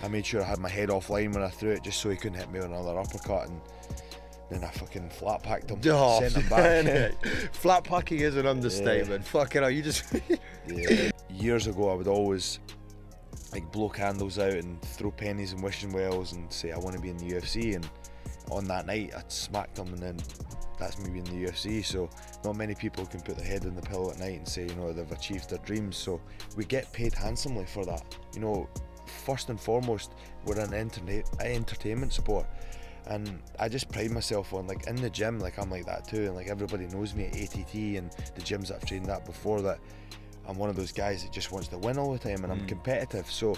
I made sure I had my head offline when I threw it, just so he couldn't hit me with another uppercut, and then I fucking flat packed him, sent him back. Flat packing is an understatement. Fucking hell, you just... Yeah. Years ago, I would always like blow candles out and throw pennies and wishing wells and say I want to be in the UFC, and on that night I smacked him, and then that's me being in the UFC. So not many people can put their head on the pillow at night and say, you know, they've achieved their dreams. So we get paid handsomely for that. You know, first and foremost, we're an entertainment sport, and I just pride myself on, like, in the gym, like, I'm like that too, and like everybody knows me at ATT and the gyms that I've trained at before, that I'm one of those guys that just wants to win all the time, and I'm competitive. So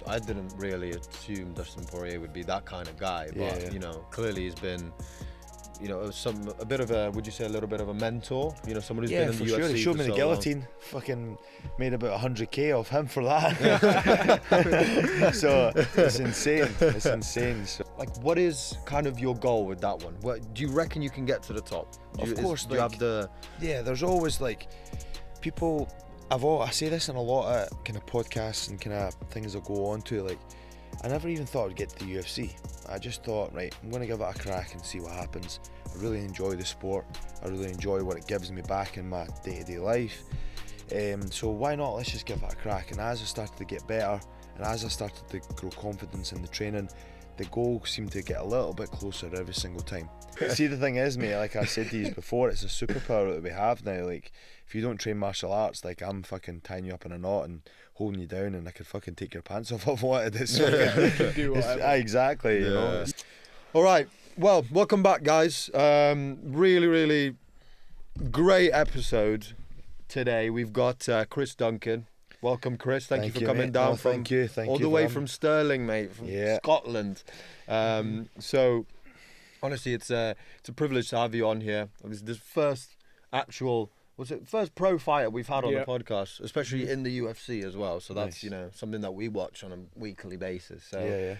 I didn't really assume Dustin Poirier would be that kind of guy, but you know, clearly he's been, you know, a bit of a, would you say a little bit of a mentor? You know, someone who's been in the UFC sure. He showed me the so guillotine. Fucking made about 100k off him for that. So it's insane. It's insane. So, like, what is kind of your goal with that one? What do you reckon you can get to the top? Of course, do you have the? Yeah, there's always like people. I say this in a lot of kind of podcasts and kind of things I go on to. Like, I never even thought I'd get to the UFC. I just thought, right, I'm going to give it a crack and see what happens. I really enjoy the sport. I really enjoy what it gives me back in my day-to-day life. So why not? Let's just give it a crack. And as I started to get better, and as I started to grow confidence in the training, the goal seemed to get a little bit closer every single time. See, the thing is, mate, like I said to you before, it's a superpower that we have now. Like, if you don't train martial arts, like, I'm fucking tying you up in a knot and holding you down, and I could fucking take your pants off if I wanted. It's fucking, do whatever. Exactly, you know. All right, well, welcome back, guys. Really great episode today. We've got Chris Duncan. Welcome, Chris. Thank you for coming mate. down Oh, from thank you all the way from Stirling, mate, from Scotland. So, honestly, it's a privilege to have you on here. This first actual, first pro fighter we've had on the podcast, especially in the UFC as well. So that's you know, something that we watch on a weekly basis. So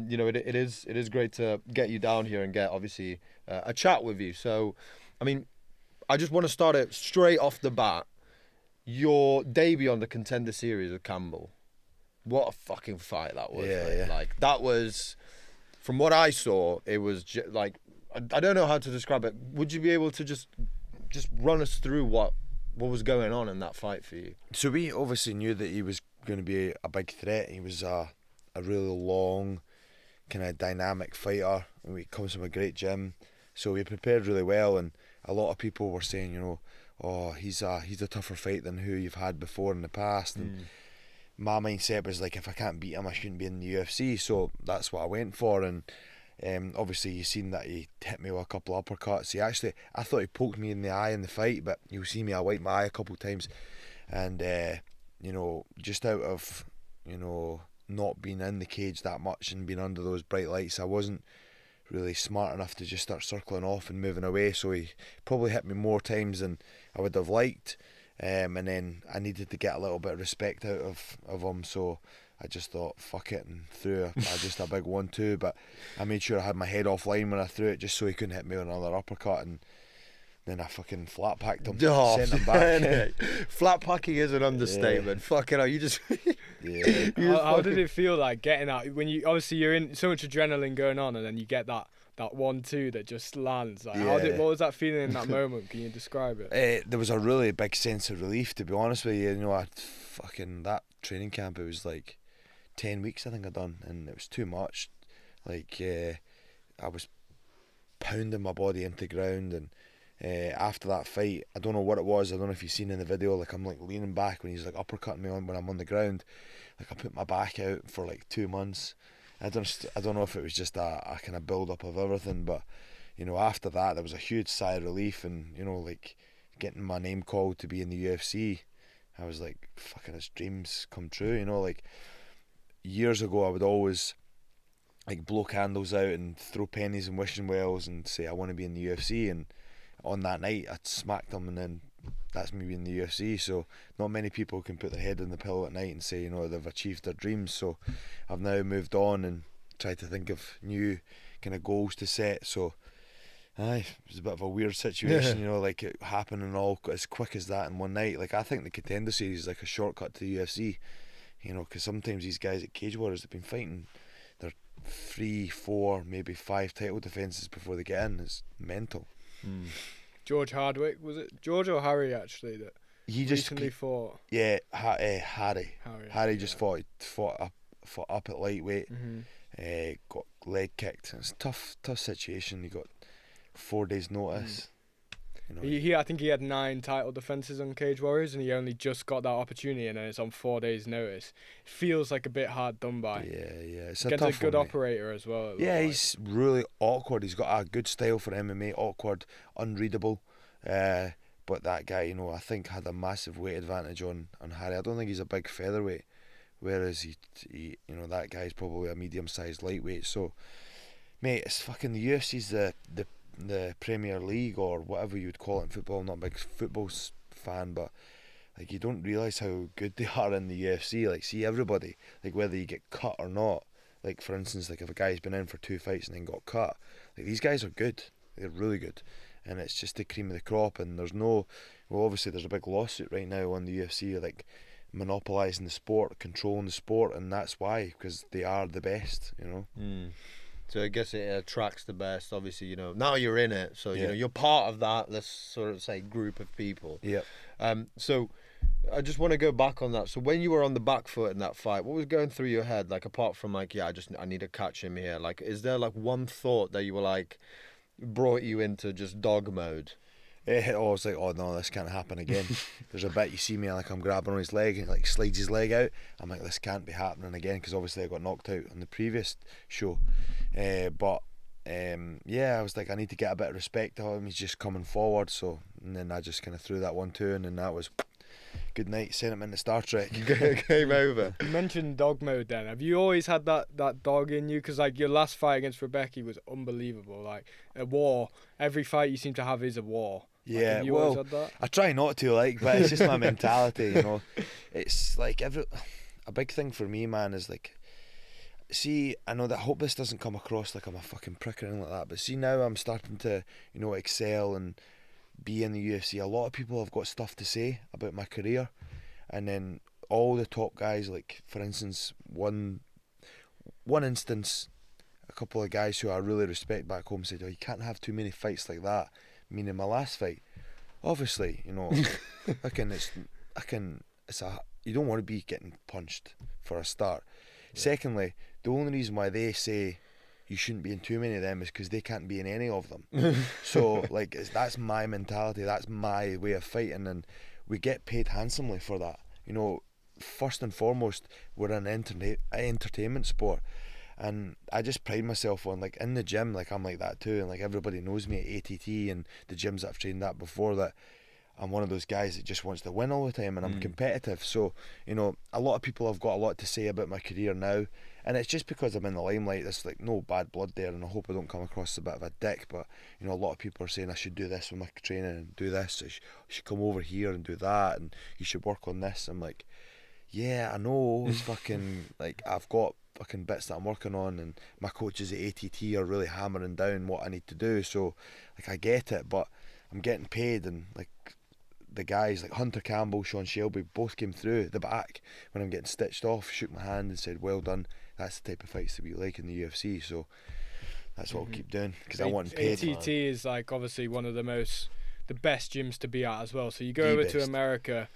you know, it is great to get you down here and get obviously a chat with you. So, I mean, I just want to start it straight off the bat. Your debut on the Contender Series of Campbell, what a fucking fight that was. Like, that was, from what I saw, it was like, I don't know how to describe it. Would you be able to just run us through what was going on in that fight for you? So we obviously knew that he was going to be a big threat. He was a really long, kind of dynamic fighter. He comes from a great gym, so we prepared really well. And a lot of people were saying, you know, oh, he's a tougher fight than who you've had before in the past. And my mindset was like, if I can't beat him, I shouldn't be in the UFC. So that's what I went for. And obviously you've seen that he hit me with a couple of uppercuts. I thought he poked me in the eye in the fight, but you'll see me, I wiped my eye a couple of times. And you know, just out of, you know, not being in the cage that much and being under those bright lights, I wasn't really smart enough to just start circling off and moving away. So he probably hit me more times than I would have liked, and then I needed to get a little bit of respect out of him, so I just thought fuck it and threw just a big 1-2, but I made sure I had my head offline when I threw it, just so he couldn't hit me with another uppercut, and then I fucking flat packed him, sent him back. Flat packing is an understatement. Fucking hell, you just How did it feel like getting out when you obviously you're in so much adrenaline going on, and then you get that 1-2 that just lands? Like, what was that feeling in that moment? Can you describe it? There was a really big sense of relief, to be honest with you. You know, that training camp, it was like 10 weeks I think I'd done, and it was too much. Like, I was pounding my body into the ground, and after that fight, I don't know what it was, I don't know if you've seen in the video, like, I'm like leaning back when he's like uppercutting me when I'm on the ground. Like, I put my back out for like 2 months. I don't know if it was just a kind of build up of everything, but you know, after that there was a huge sigh of relief, and you know, like, getting my name called to be in the UFC, I was like, fucking, his dreams come true. You know, like, years ago I would always like blow candles out and throw pennies and wishing wells and say I want to be in the UFC, and on that night I smacked him, and then that's me being in the UFC. So not many people can put their head on the pillow at night and say, you know, they've achieved their dreams. So I've now moved on and tried to think of new kind of goals to set. So it was a bit of a weird situation, you know, like it happening all as quick as that in one night. Like, I think the Contender Series is like a shortcut to the UFC. You know, because sometimes these guys at Cage Warriors have been fighting their 3, 4, maybe 5 title defences before they get in. It's mental. George Hardwick, was it George or Harry actually that he recently fought? Yeah, Harry. Harry just fought up at lightweight. Got leg kicked. It's a tough situation. He got 4 days notice. You know, I think he had 9 title defences on Cage Warriors, and he only just got that opportunity, and then it's on 4 days' notice. It feels like a bit hard done by. Yeah. It's against a good operator as well. Yeah, he's really awkward. He's got a good style for MMA. Awkward, unreadable. But that guy, you know, I think had a massive weight advantage on Harry. I don't think he's a big featherweight, whereas he you know, that guy's probably a medium-sized lightweight. So, mate, it's fucking the UFC's the Premier League or whatever you would call it in football. I'm not a big football fan, but like, you don't realise how good they are in the UFC. Like, see everybody, like whether you get cut or not. Like, for instance, like if a guy's been in for 2 fights and then got cut, like, these guys are good. They're really good. And it's just the cream of the crop, and obviously there's a big lawsuit right now on the UFC, like monopolising the sport, controlling the sport, and that's why, because they are the best, you know. So I guess it attracts the best, obviously, you know, now you're in it, so you know, you're part of that, let's sort of say, group of people. So I just want to go back on that. So when you were on the back foot in that fight, what was going through your head, like, apart from like, I need to catch him here, like, is there like one thought that you were like, brought you into just dog mode? I was like, oh no, this can't happen again. There's a bit, you see me, like I'm grabbing on his leg and like slides his leg out. I'm like, this can't be happening again, because obviously I got knocked out on the previous show. But I was like, I need to get a bit of respect to him. He's just coming forward. So, and then I just kind of threw that 1-2, and then that was good night. Sent him into Star Trek. Game over. You mentioned dog mode. Then have you always had that dog in you? Because like your last fight against Rebecca was unbelievable. Like a war. Every fight you seem to have is a war. Yeah, like, well, I try not to, like, but it's just my mentality, you know. It's like a big thing for me, man, is like, see, I know that, I hope this doesn't come across like I'm a fucking prick or anything like that, but see, now I'm starting to, you know, excel and be in the UFC. A lot of people have got stuff to say about my career, and then all the top guys, like, for instance, one instance, a couple of guys who I really respect back home said, oh, you can't have too many fights like that. Meaning my last fight, obviously, you know, you don't want to be getting punched for a start. Yeah. Secondly, the only reason why they say you shouldn't be in too many of them is because they can't be in any of them. So, like, that's my mentality, that's my way of fighting, and we get paid handsomely for that. You know, first and foremost, we're an entertainment sport. And I just pride myself on, like, in the gym, like, I'm like that too, and like everybody knows me at ATT and the gyms that I've trained at before, that I'm one of those guys that just wants to win all the time, and I'm competitive. So, you know, a lot of people have got a lot to say about my career now, and it's just because I'm in the limelight. There's like no bad blood there, and I hope I don't come across as a bit of a dick, but you know, a lot of people are saying I should do this with my training and do this, I should come over here and do that, and you should work on this. I'm like, yeah, I know, it's fucking, like, I've got fucking bits that I'm working on, and my coaches at ATT are really hammering down what I need to do, so like, I get it, but I'm getting paid. And like, the guys like Hunter Campbell, Sean Shelby both came through the back when I'm getting stitched off, shook my hand and said, well done, that's the type of fights to be like in the UFC. So that's what I'll keep doing, because I want paid. ATT is like obviously one of the best gyms to be at as well. So you go over to America,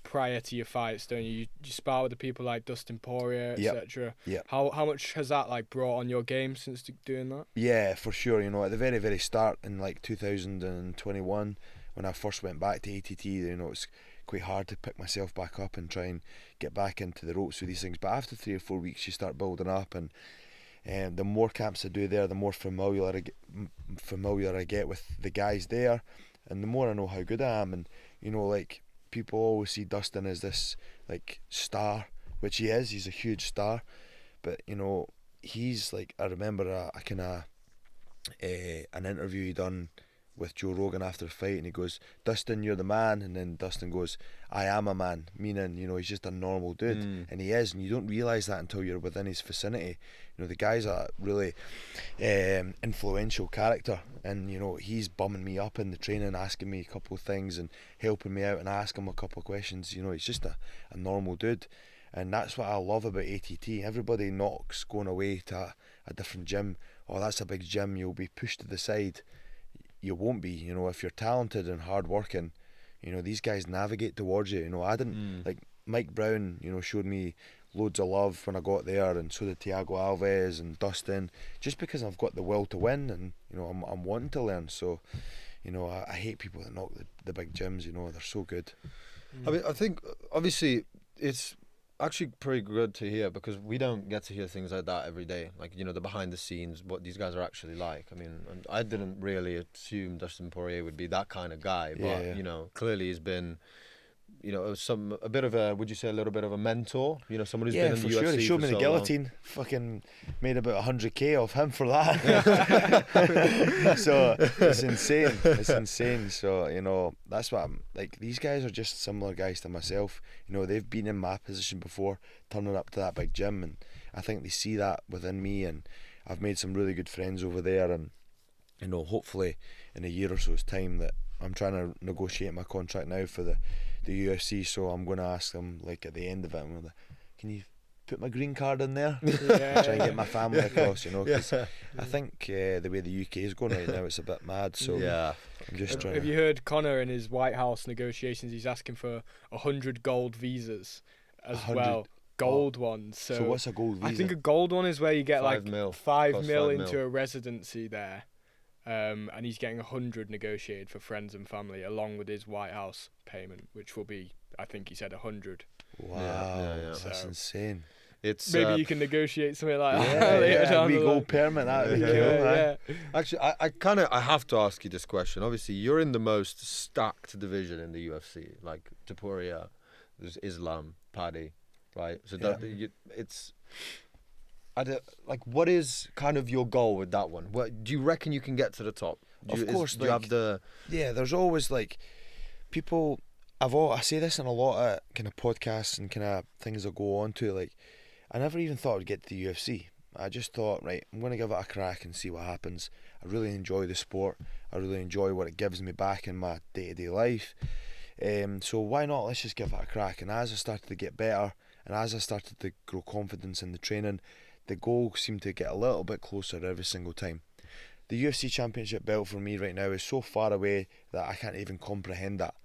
prior to your fights, don't you? You spar with the people like Dustin Poirier, etc. Yeah. How much has that like brought on your game since doing that? Yeah, for sure. You know, at the very, very start in like 2021, when I first went back to ATT, you know, it's quite hard to pick myself back up and try and get back into the ropes with these things. But after 3 or 4 weeks, you start building up, and the more camps I do there, the more familiar I get with the guys there, and the more I know how good I am. And you know, like, people always see Dustin as this like star, which he is. He's a huge star, but you know, he's like, I remember an interview he done with Joe Rogan after the fight, and he goes, Dustin, you're the man. And then Dustin goes, I am a man, meaning, you know, he's just a normal dude. And he is, and you don't realise that until you're within his vicinity. You know, the guy's a really influential character, and you know, he's bumming me up in the training, asking me a couple of things and helping me out, and I ask him a couple of questions. You know, he's just a normal dude. And that's what I love about ATT. Everybody knocks going away to a different gym. Oh, that's a big gym, you'll be pushed to the side. You won't be, you know, if you're talented and hard working, you know, these guys navigate towards you. You know, I didn't, like Mike Brown, you know, showed me loads of love when I got there, and so did Thiago Alves and Dustin, just because I've got the will to win, and you know, I'm wanting to learn. So, you know, I hate people that knock the big gyms, you know, they're so good. I mean, I think obviously it's actually pretty good to hear, because we don't get to hear things like that every day. Like, you know, the behind the scenes, what these guys are actually like. I mean, I didn't really assume Dustin Poirier would be that kind of guy, but you know, clearly he's been, you know, a bit of a, would you say a little bit of a mentor? You know, someone who's been in the UFC sure. He showed me the guillotine. Long. Fucking made about 100k off him for that. So it's insane. It's insane. So, you know, that's what I'm like. These guys are just similar guys to myself. You know, they've been in my position before, turning up to that big gym, and I think they see that within me, and I've made some really good friends over there. And you know, hopefully in a year or so's time, that I'm trying to negotiate my contract now for the UFC, so I'm going to ask them, like, at the end of it, I'm gonna, can you put my green card in there? Try and get my family across, you know, because I think the way the UK is going right now, it's a bit mad. So I'm just trying. Have you heard Conor in his White House negotiations? He's asking for 100 gold visas as 100. Well. Gold ones. So what's a gold visa? I think a gold one is where you get 5 mil. 5 mil into a residency there. And he's getting 100 negotiated for friends and family, along with his White House payment, which will be, I think he said, 100. Wow, that's insane. It's maybe you can negotiate something like that later down we the go line. permit. That'd be cool. Yeah. Actually, I have to ask you this question. Obviously, you're in the most stacked division in the UFC, like Topuria, there's Islam, Paddy, right? So it's. What is kind of your goal with that one? What do you reckon you can get to the top? Of course, do you have the? Yeah, there's always like people. I say this in a lot of kind of podcasts and kind of things I go on to. Like, I never even thought I'd get to the UFC. I just thought, right, I'm going to give it a crack and see what happens. I really enjoy the sport. I really enjoy what it gives me back in my day-to-day life. So why not? Let's just give it a crack. And as I started to get better, and as I started to grow confidence in the training, the goal seemed to get a little bit closer every single time. The UFC Championship belt for me right now is so far away that I can't even comprehend that.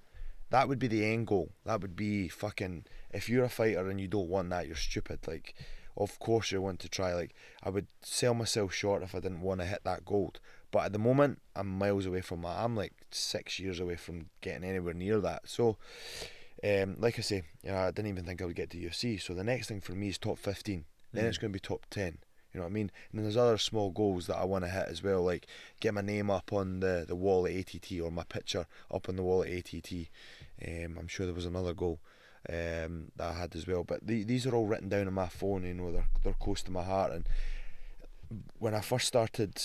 That would be the end goal. That would be fucking, if you're a fighter and you don't want that, you're stupid. Like, of course you want to try. Like, I would sell myself short if I didn't want to hit that gold. But at the moment, I'm miles away from that. I'm like 6 years away from getting anywhere near that. So, like I say, I didn't even think I would get to UFC. So the next thing for me is top 15. Then it's going to be top 10. You know what I mean? And then there's other small goals that I want to hit as well, like get my name up on the wall at ATT, or my picture up on the wall at ATT. I'm sure there was another goal that I had as well. But these are all written down on my phone. You know, they're close to my heart. And when I first started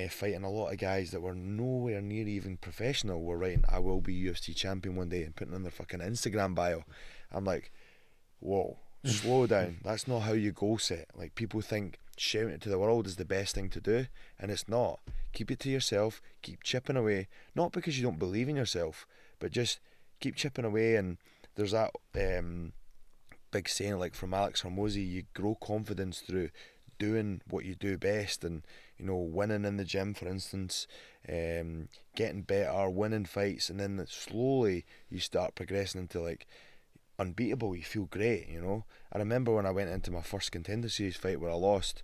fighting, a lot of guys that were nowhere near even professional were writing, "I will be UFC champion one day," and putting on their fucking Instagram bio. I'm like, whoa. Slow down. That's not how you goal set. Like, people think shouting it to the world is the best thing to do, and it's not. Keep it to yourself. Keep chipping away. Not because you don't believe in yourself, but just keep chipping away. And there's that big saying, like from Alex Hormozy, you grow confidence through doing what you do best, and you know, winning in the gym, for instance, getting better, winning fights, and then slowly you start progressing into like unbeatable. You feel great, you know. I remember when I went into my first Contender Series fight where I lost,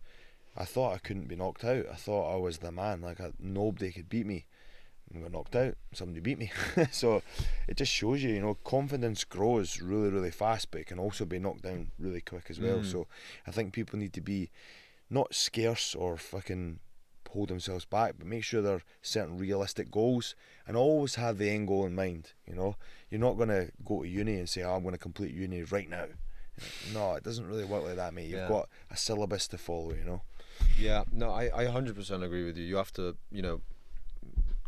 I thought I couldn't be knocked out. I thought I was the man, like nobody could beat me. I got knocked out, somebody beat me. So it just shows you, you know, confidence grows really, really fast, but it can also be knocked down really quick as well. So I think people need to be not scarce or fucking hold themselves back, but make sure there are certain realistic goals, and always have the end goal in mind. You know, you're not going to go to uni and say, I'm going to complete uni right now. No, it doesn't really work like that, mate. You've got a syllabus to follow, you know. Yeah, no, I 100% agree with you. You have to, you know,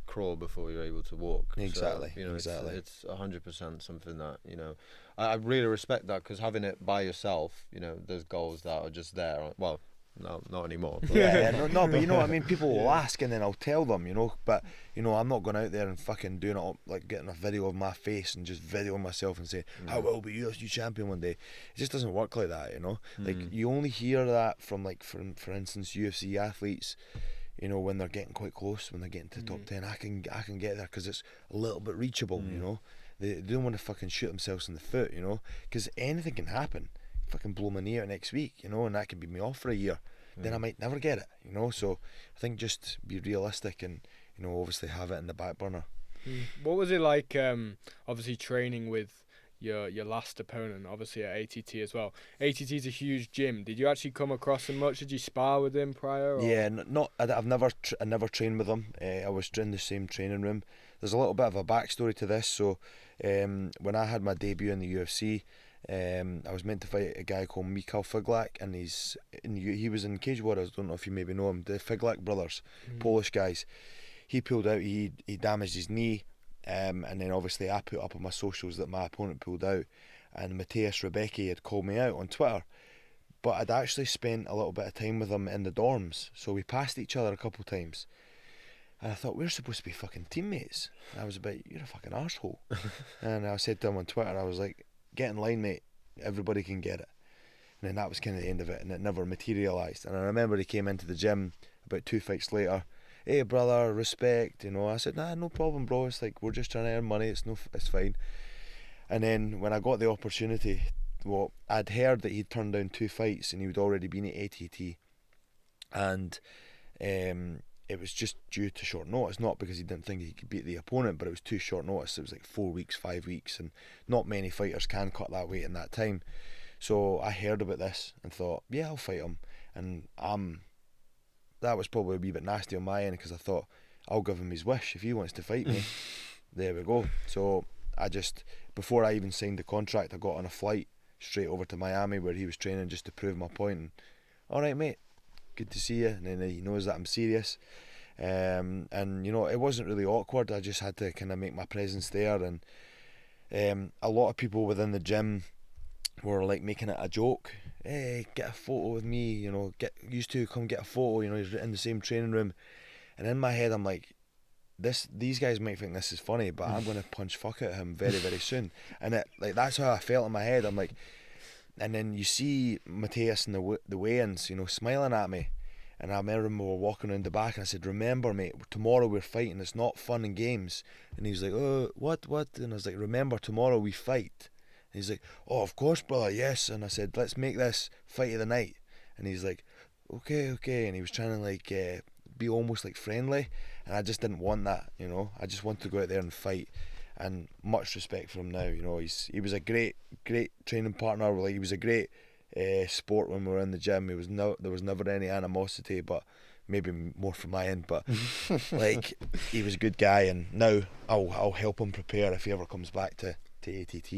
crawl before you're able to walk. Exactly. So, you know, exactly. It's 100% something that, you know, I really respect that, because having it by yourself, you know, there's goals that are just there. Well, No, not anymore. No, but you know what I mean. People will ask, and then I'll tell them, you know. But you know, I'm not going out there and fucking doing it up, like getting a video of my face and just videoing myself and saying I will be UFC champion one day. It just doesn't work like that, you know. Like you only hear that from like for instance UFC athletes, you know, when they're getting quite close, when they're getting to the top 10. I can get there because it's a little bit reachable, you know. They don't want to fucking shoot themselves in the foot, you know, because anything can happen. Fucking blow my knee out next week, you know, and that could be me off for a year. Then I might never get it, you know. So I think just be realistic and, you know, obviously have it in the back burner. What was it like, obviously training with your last opponent, obviously at ATT as well? ATT is a huge gym. Did you actually come across him much? Did you spar with him prior? Or? Yeah, I've never trained with him. I was in the same training room. There's a little bit of a backstory to this. So when I had my debut in the UFC, I was meant to fight a guy called Mikhail Figlak, and he was in Cage Warriors. Don't know if you maybe know him, the Figlak brothers, Polish guys. He pulled out, he damaged his knee, and then obviously I put up on my socials that my opponent pulled out, and Mateusz Rebecki had called me out on Twitter, but I'd actually spent a little bit of time with him in the dorms, so we passed each other a couple of times, and I thought, we're supposed to be fucking teammates. And I was about, you're a fucking arsehole. And I said to him on Twitter, I was like, get in line, mate, everybody can get it. And then that was kind of the end of it, and it never materialised. And I remember he came into the gym about 2 fights later. Hey brother, respect, you know. I said, nah, no problem, bro. It's like, we're just trying to earn money. It's fine. And then when I got the opportunity, well, I'd heard that he'd turned down 2 fights and he would already been at ATT, and it was just due to short notice, not because he didn't think he could beat the opponent, but it was too short notice. It was like 4 weeks, 5 weeks, and not many fighters can cut that weight in that time. So I heard about this and thought, yeah, I'll fight him. And that was probably a wee bit nasty on my end, because I thought, I'll give him his wish. If he wants to fight me, there we go. So I just, before I even signed the contract, I got on a flight straight over to Miami where he was training, just to prove my point. And, all right, mate, good to see you. And then he knows that I'm serious. And you know, it wasn't really awkward. I just had to kind of make my presence there. And a lot of people within the gym were like making it a joke. Hey, get a photo with me, you know, come get a photo, you know, you're in the same training room. And in my head I'm like, these guys might think this is funny, but I'm going to punch fuck at him very, very soon. And it, like, that's how I felt in my head. I'm like, and then you see Mateusz in the weigh-ins, you know, smiling at me. And I remember we were walking around the back, and I said, remember, mate, tomorrow we're fighting. It's not fun and games. And he was like, oh, what? And I was like, remember, tomorrow we fight. And he's like, oh, of course, brother, yes. And I said, let's make this fight of the night. And he's like, okay. And he was trying to like be almost like friendly, and I just didn't want that, you know. I just wanted to go out there and fight. And much respect for him now, you know. He was a great training partner. Like, he was a great sport when we were in the gym. There was never any animosity, but maybe more from my end. But like, he was a good guy, and now I'll help him prepare if he ever comes back to ATT,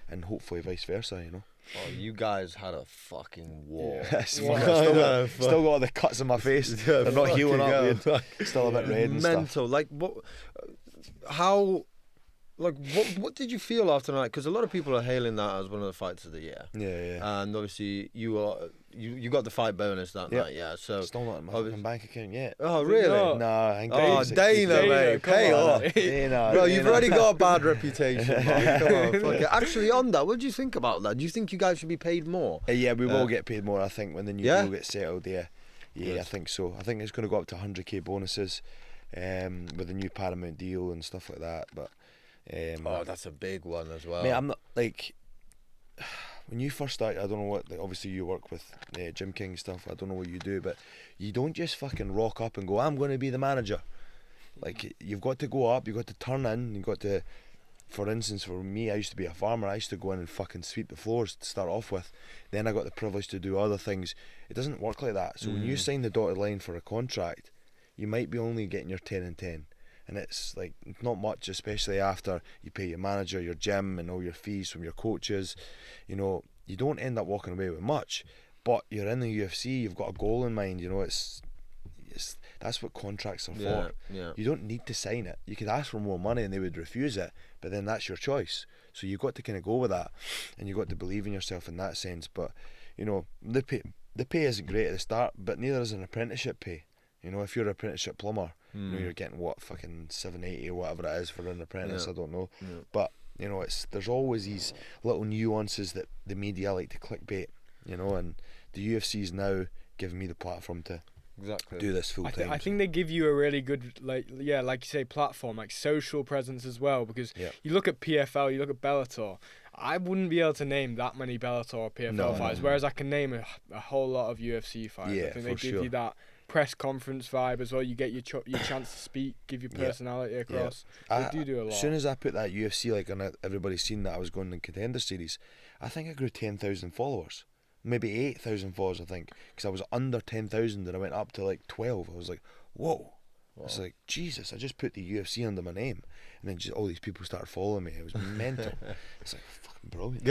and hopefully vice versa, you know. Oh, you guys had a fucking war. Yeah, still got the cuts on my face. They're not healing up. Still a bit red and mental stuff. Like, what did you feel after the night? Because a lot of people are hailing that as one of the fights of the year. Yeah. And obviously you got the fight bonus that night. Yeah. So still not in my fucking bank account yet. Oh really? No, I think Dana, mate, pay up. Bro, you've already got a bad reputation. Come on, fuck it. Actually, on that, what do you think about that? Do you think you guys should be paid more? Yeah, we will get paid more, I think, when the new deal gets settled. Yeah, I think so. I think it's going to go up to 100k bonuses with the new Paramount deal and stuff like that. But that's a big one as well. Mate, I'm not like, when you first start, I don't know what, like, obviously you work with Gym King stuff, I don't know what you do, but you don't just fucking rock up and go, I'm going to be the manager. Like, you've got to go up, you've got to turn in, you've got to, for instance, for me, I used to be a farmer. I used to go in and fucking sweep the floors to start off with. Then I got the privilege to do other things. It doesn't work like that. So when you sign the dotted line for a contract, you might be only getting your 10 and 10. And it's like not much, especially after you pay your manager, your gym, and all your fees from your coaches. You know, you don't end up walking away with much, but you're in the UFC, you've got a goal in mind. You know, it's that's what contracts are for. Yeah. You don't need to sign it. You could ask for more money and they would refuse it, but then that's your choice. So you've got to kind of go with that, and you've got to believe in yourself in that sense. But you know, the the pay isn't great at the start, but neither is an apprenticeship pay. You know, if you're an apprenticeship plumber, you know, you're getting what, fucking $7.80 or whatever it is for an apprentice. I don't know, but you know, there's always these little nuances that the media like to clickbait. You know, and the UFC's now giving me the platform to do this full time. I think they give you a really good, like you say, platform, like social presence as well, because you look at PFL, you look at Bellator. I wouldn't be able to name that many Bellator or PFL fighters, whereas I can name a whole lot of UFC fighters. Yeah, I think they give you that press conference vibe as well. You get your chance to speak, give your personality across. They do a lot. As soon as I put that UFC, like, on it, everybody's seen that I was going in Contender Series, I think I grew 10,000 followers. Maybe 8,000 followers, I think, because I was under 10,000 and I went up to like 12. I was like, whoa. It's like, Jesus, I just put the UFC under my name, and then just all these people started following me. It was mental. It's like, fucking brilliant.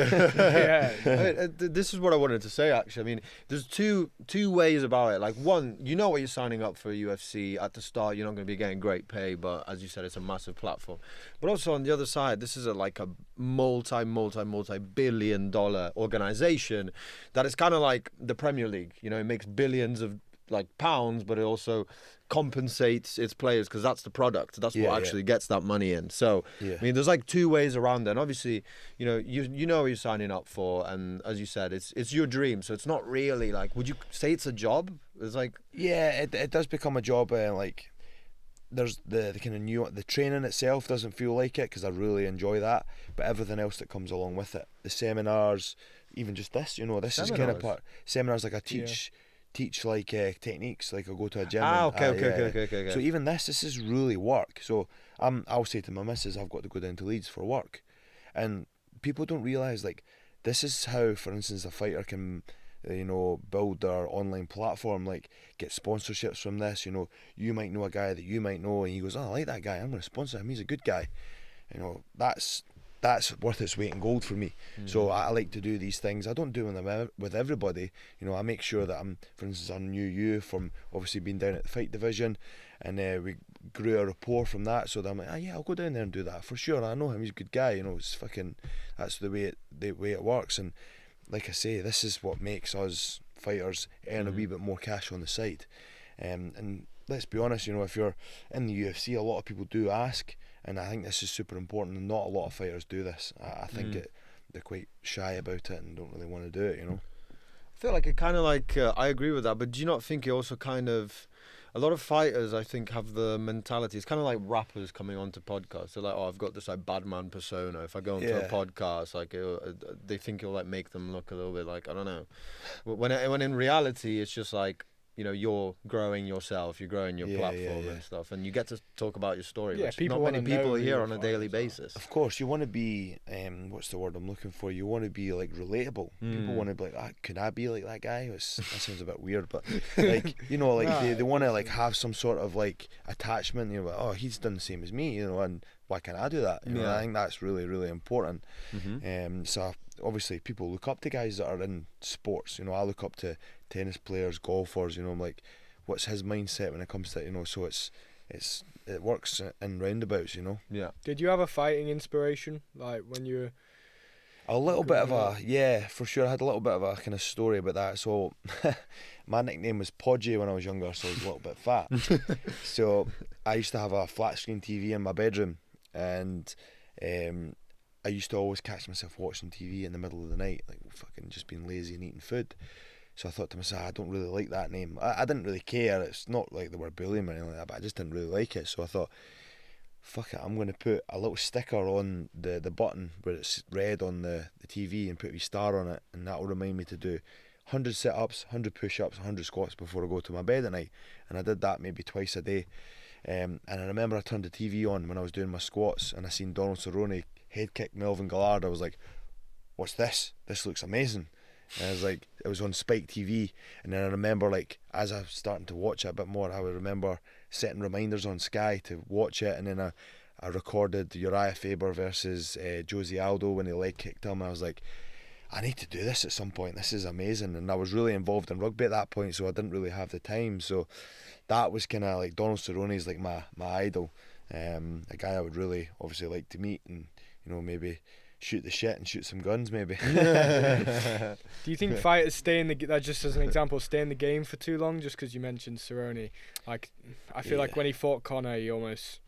This is what I wanted to say, actually. I mean, there's two ways about it. Like, one, you know what you're signing up for UFC at the start. You're not going to be getting great pay, but as you said, it's a massive platform. But also on the other side, this is like a multi-billion-dollar organization that is kind of like the Premier League. You know, it makes billions of like pounds, but it also compensates its players because that's the product. That's what actually gets that money in. So I mean, there's like two ways around it. And obviously, you know what you're signing up for, and as you said, it's your dream. So it's not really like, would you say it's a job? It's like, it does become a job. Like, there's the kind of the training itself doesn't feel like it because I really enjoy that, but everything else that comes along with it, the seminars, even just this, you know, this is kind of part seminars. Like, I teach like techniques, like I'll go to a gym. Okay. So even this is really work. So I'll say to my missus, I've got to go down to Leeds for work, and people don't realise, like, this is how, for instance, a fighter can, you know, build their online platform, like get sponsorships from this. You know, you might know a guy that you might know, and he goes, oh, I like that guy, I'm going to sponsor him, he's a good guy. You know, that's worth its weight in gold for me. So I like to do these things. I don't do them with everybody. You know, I make sure that for instance, I knew you from obviously being down at the fight division, and we grew a rapport from that. So that I'm like, I'll go down there and do that for sure. I know him, he's a good guy. You know, it's fucking, that's the way it works. And like I say, this is what makes us fighters earn a wee bit more cash on the side. And let's be honest, you know, if you're in the UFC, a lot of people do ask. And I think this is super important, and not a lot of fighters do this. I think they're quite shy about it and don't really want to do it, you know. I feel like it kind of like, I agree with that, but do you not think it also kind of, a lot of fighters, I think, have the mentality, it's kind of like rappers coming onto podcasts. They're like, oh, I've got this like bad man persona. If I go onto a podcast, like they think it'll like make them look a little bit like, I don't know. When in reality, it's just like, you know, you're growing yourself, you're growing your platform and stuff, and you get to talk about your story, which not many people hear on a daily basis. Of course, you want to be, what's the word I'm looking for? You want to be like relatable. People want to be like, could I be like that guy? That sounds a bit weird, but like, you know, like they want to like have some sort of like attachment. You know, like, oh, he's done the same as me, you know, and why can't I do that? You know, I think that's really, really important. So obviously people look up to guys that are in sports. You know, I look up to tennis players, golfers. You know, I'm like, what's his mindset when it comes to, you know? So it works in roundabouts. You know. Yeah. Did you have a fighting inspiration, like when you were? A little bit of for sure. I had a little bit of a kind of story about that. So my nickname was Podgy when I was younger, so I was a little bit fat. So I used to have a flat screen TV in my bedroom, and I used to always catch myself watching TV in the middle of the night, like fucking just being lazy and eating food. So I thought to myself, I don't really like that name. I didn't really care. It's not like they were bullying me or anything like that, but I just didn't really like it. So I thought, fuck it, I'm going to put a little sticker on the button where it's red on the TV and put a wee star on it, and that will remind me to do 100 sit-ups, 100 push-ups, 100 squats before I go to my bed at night. And I did that maybe twice a day. And I remember I turned the TV on when I was doing my squats, and I seen Donald Cerrone head kick Melvin Gillard. I was like, what's this? This looks amazing. And I was like, it was on Spike TV, and then I remember, like, as I was starting to watch it a bit more, I would remember setting reminders on Sky to watch it, and then I recorded Uriah Faber versus Jose Aldo when he leg kicked him. I was like, I need to do this at some point, this is amazing. And I was really involved in rugby at that point, so I didn't really have the time. So that was kind of like, Donald Cerrone's like my idol, a guy I would really obviously like to meet, and, you know, maybe shoot the shit and shoot some guns, maybe. Do you think fighters stay in the just as an example, stay in the game for too long? Just because you mentioned Cerrone, like I feel like when he fought Conor, he almost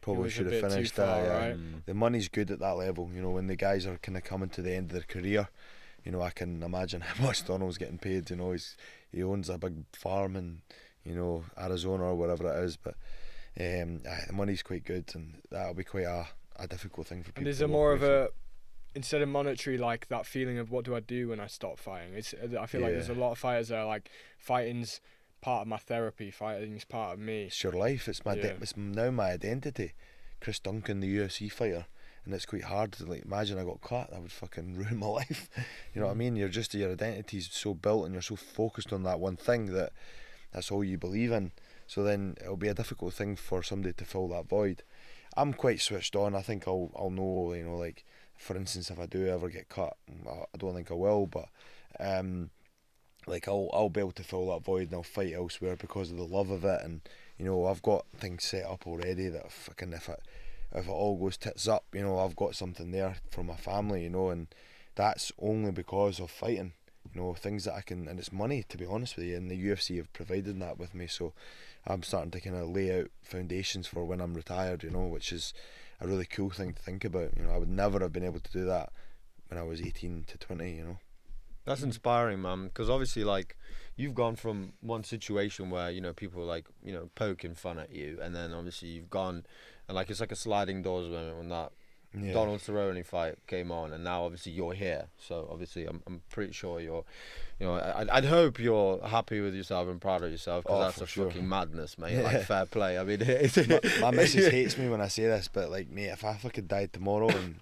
probably should have finished that. Yeah. The money's good at that level. You know, when the guys are kind of coming to the end of their career, you know, I can imagine how much Donald's getting paid. You know, he owns a big farm in, you know, Arizona or wherever it is, but the money's quite good, and that'll be quite a difficult thing for people. And is there more of a, instead of monetary, like that feeling of what do I do when I stop fighting? I feel like there's a lot of fighters that are like, fighting's part of my therapy, fighting's part of me. It's your life. It's it's now my identity. Chris Duncan, the UFC fighter, and it's quite hard to like imagine I got cut. That would fucking ruin my life. You know what I mean? Your identity's so built, and you're so focused on that one thing that that's all you believe in. So then it'll be a difficult thing for somebody to fill that void. I'm quite switched on. I think I'll know, you know, like for instance, if I do ever get cut, I don't think I will, but like I'll be able to fill that void and I'll fight elsewhere because of the love of it. And you know, I've got things set up already that fucking if it all goes tits up, you know, I've got something there for my family, you know, and that's only because of fighting. You know, things that I can, and it's money, to be honest with you, and the UFC have provided that with me, so I'm starting to kind of lay out foundations for when I'm retired, you know, which is a really cool thing to think about. You know, I would never have been able to do that when I was 18 to 20, you know. That's inspiring, man, because obviously, like, you've gone from one situation where, you know, people were like, you know, poking fun at you, and then obviously you've gone, and like, it's like a sliding doors when that Donald Cerrone fight came on, and now obviously you're here. So obviously I'm pretty sure you're, you know, I'd hope you're happy with yourself and proud of yourself, because that's fucking madness, mate. Like, fair play. I mean, my missus hates me when I say this, but like, mate, if I fucking died tomorrow, and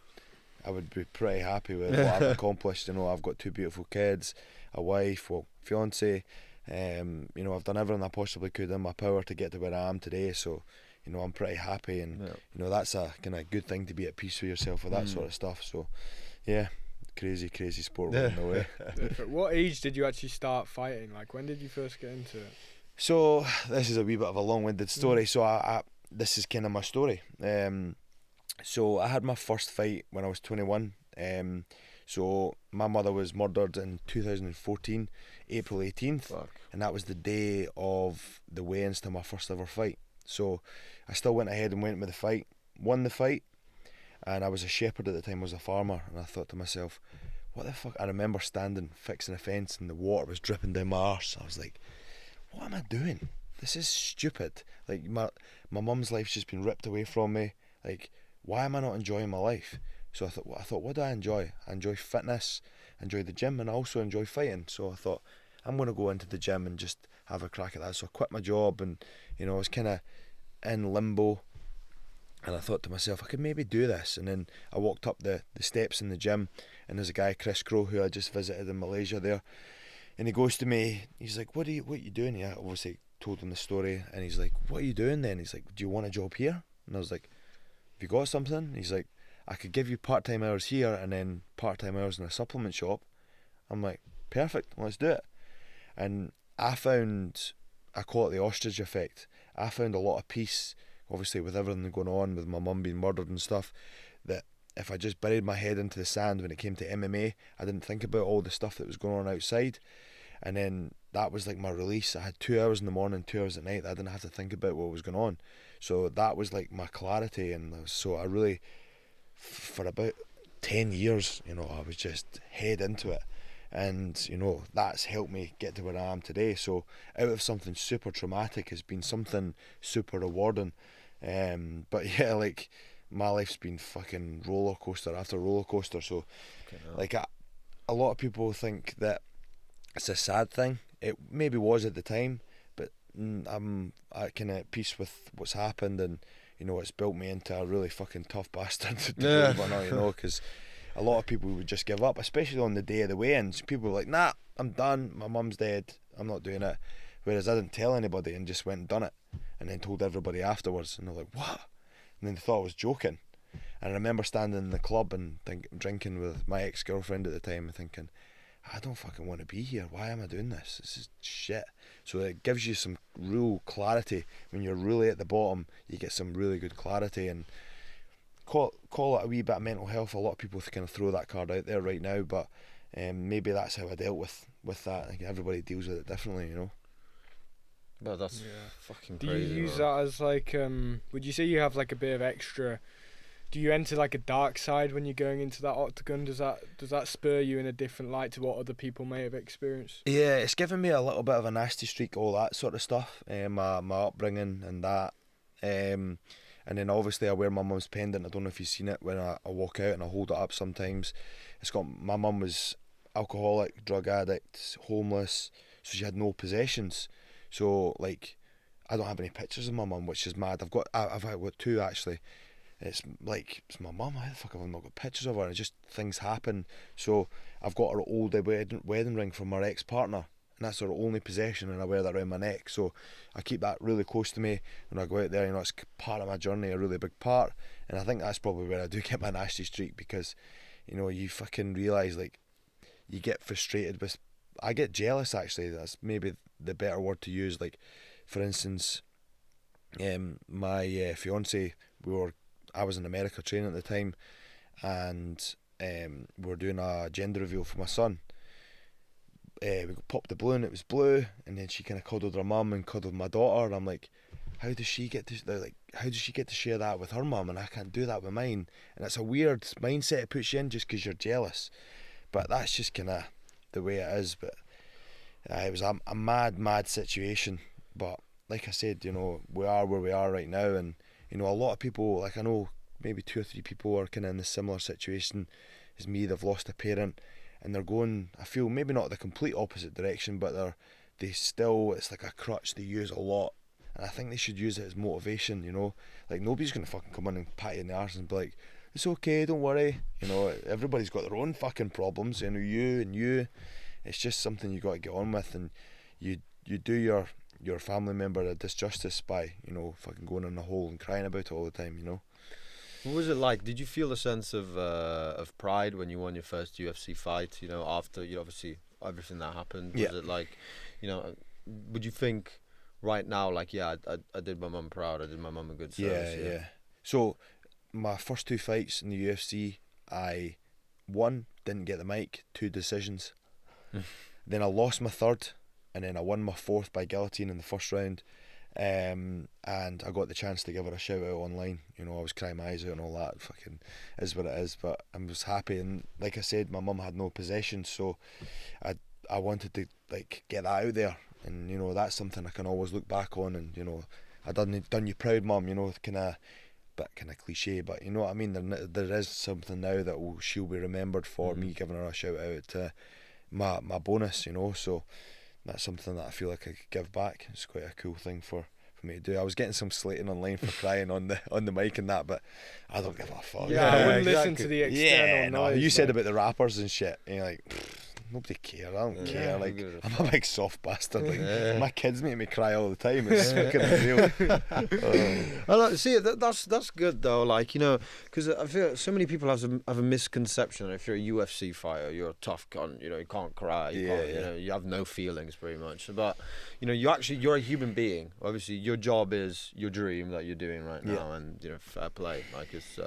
I would be pretty happy with what I've accomplished. You know, I've got 2 beautiful kids, a wife, fiance. You know, I've done everything I possibly could in my power to get to where I am today. So, you know, I'm pretty happy, and you know, that's a kind of good thing to be at peace with yourself with that sort of stuff. So, yeah, crazy sport in a way. What age did you actually start fighting? Like, when did you first get into it? So this is a wee bit of a long-winded story. So I this is kind of my story. So I had my first fight when I was 21. So my mother was murdered in 2014, April 18th, and that was the day of the weigh-ins to my first ever fight. So I still went ahead and went with the fight, won the fight, and I was a shepherd at the time, I was a farmer, and I thought to myself, what the fuck? I remember standing fixing a fence and the water was dripping down my arse. I was like, what am I doing? This is stupid. Like, my mum's life's just been ripped away from me. Like, why am I not enjoying my life? So I thought, what do I enjoy? I enjoy fitness, I enjoy the gym, and I also enjoy fighting. So I thought, I'm going to go into the gym and just have a crack at that. So I quit my job, and you know, I was kind of in limbo, and I thought to myself, I could maybe do this. And then I walked up the steps in the gym, and there's a guy, Chris Crow, who I just visited in Malaysia there, and he goes to me, he's like, what are you doing here? I obviously told him the story, and he's like, what are you doing then? He's like, do you want a job here? And I was like, have you got something? And he's like, I could give you part-time hours here and then part-time hours in a supplement shop. I'm like, perfect, let's do it. And I found, I call it the ostrich effect. I found a lot of peace, obviously with everything going on, with my mum being murdered and stuff, that if I just buried my head into the sand when it came to MMA, I didn't think about all the stuff that was going on outside. And then that was like my release. I had 2 hours in the morning, 2 hours at night. I didn't have to think about what was going on. So that was like my clarity. And so I really, for about 10 years, you know, I was just head into it. And, you know, that's helped me get to where I am today. So out of something super traumatic has been something super rewarding. But yeah, like, my life's been fucking roller coaster after roller coaster. So, like, a lot of people think that it's a sad thing. It maybe was at the time, but I'm kind of at peace with what's happened, and you know, it's built me into a really fucking tough bastard to believe or not, you know, because a lot of people would just give up, especially on the day of the weigh-ins. People were like, nah, I'm done, my mum's dead, I'm not doing it. Whereas I didn't tell anybody and just went and done it, and then told everybody afterwards, and they're like, what? And then they thought I was joking. And I remember standing in the club and drinking with my ex-girlfriend at the time and thinking, I don't fucking want to be here. Why am I doing this? This is shit. So it gives you some real clarity. When you're really at the bottom, you get some really good clarity. And call it a wee bit of mental health. A lot of people kind of throw that card out there right now, but maybe that's how I dealt with that. I think everybody deals with it differently, you know. Well, that's fucking Do crazy. Do you use that as like would you say you have like a bit of extra? Do you enter like a dark side when you're going into that octagon? Does that spur you in a different light to what other people may have experienced? Yeah, it's given me a little bit of a nasty streak, all that sort of stuff. My upbringing and that. And then obviously I wear my mum's pendant. I don't know if you've seen it when I walk out and I hold it up sometimes. It's got, my mum was alcoholic, drug addict, homeless, so she had no possessions. So like, I don't have any pictures of my mum, which is mad. I've got two actually. It's like, it's my mum. How the fuck have I not got pictures of her? And just things happen. So I've got her old wedding ring from her ex-partner, and that's her only possession, and I wear that around my neck. So I keep that really close to me when I go out there. You know, it's part of my journey, a really big part. And I think that's probably where I do get my nasty streak, because, you know, you fucking realise, like, you get frustrated with. I get jealous, actually. That's maybe the better word to use. Like, for instance, my fiance, I was in America training at the time, and we were doing a gender reveal for my son. We popped the balloon, it was blue, and then she kind of cuddled her mum and cuddled my daughter, and I'm like, how does she get to share that with her mum, and I can't do that with mine? And it's a weird mindset it puts you in just because you're jealous, but that's just kind of the way it is. But it was a mad situation, but like I said, you know, we are where we are right now, and you know, a lot of people, like I know maybe 2 or 3 people are kind of in the similar situation as me. They've lost a parent, and they're going, I feel, maybe not the complete opposite direction, but they still, it's like a crutch they use a lot, and I think they should use it as motivation, you know. Like, nobody's going to fucking come in and pat you in the arse and be like, it's okay, don't worry, you know. Everybody's got their own fucking problems, you know, you. It's just something you got to get on with, and you do your family member a disjustice by, you know, fucking going in a hole and crying about it all the time, you know. What was it like? Did you feel a sense of pride when you won your first UFC fight? You know, after, you know, obviously everything that happened. Was it like, you know, would you think right now, like, yeah, I did my mum proud, I did my mum a good service? Yeah. So my first 2 fights in the UFC, I won, didn't get the mic, 2 decisions. Then I lost my third, and then I won my 4th by guillotine in the first round. And I got the chance to give her a shout out online. You know, I was crying my eyes out and all that. Fucking is what it is. But I was happy, and like I said, my mum had no possessions, so I wanted to like get that out there, and you know, that's something I can always look back on. And you know, I done you proud, mum. You know, kind of cliche, but you know what I mean. There is something now that she'll be remembered for, me giving her a shout out to my bonus. You know, so that's something that I feel like I could give back. It's quite a cool thing for me to do. I was getting some slating online for crying on the mic and that, but I don't give a fuck. Yeah, I wouldn't listen to the external noise. You said about the rappers and shit, and you're like, nobody cares. I don't care. Like, I'm a big soft bastard. Like, my kids make me cry all the time. It's fucking unreal. See, that's good though. Like, you know, because I feel so many people have a misconception. If you're a UFC fighter, you're a tough cunt. You know, you can't cry. You know, you have no feelings pretty much. But you know, you're a human being. Obviously, your job is your dream that you're doing right now, and you know, fair play. Like, it's.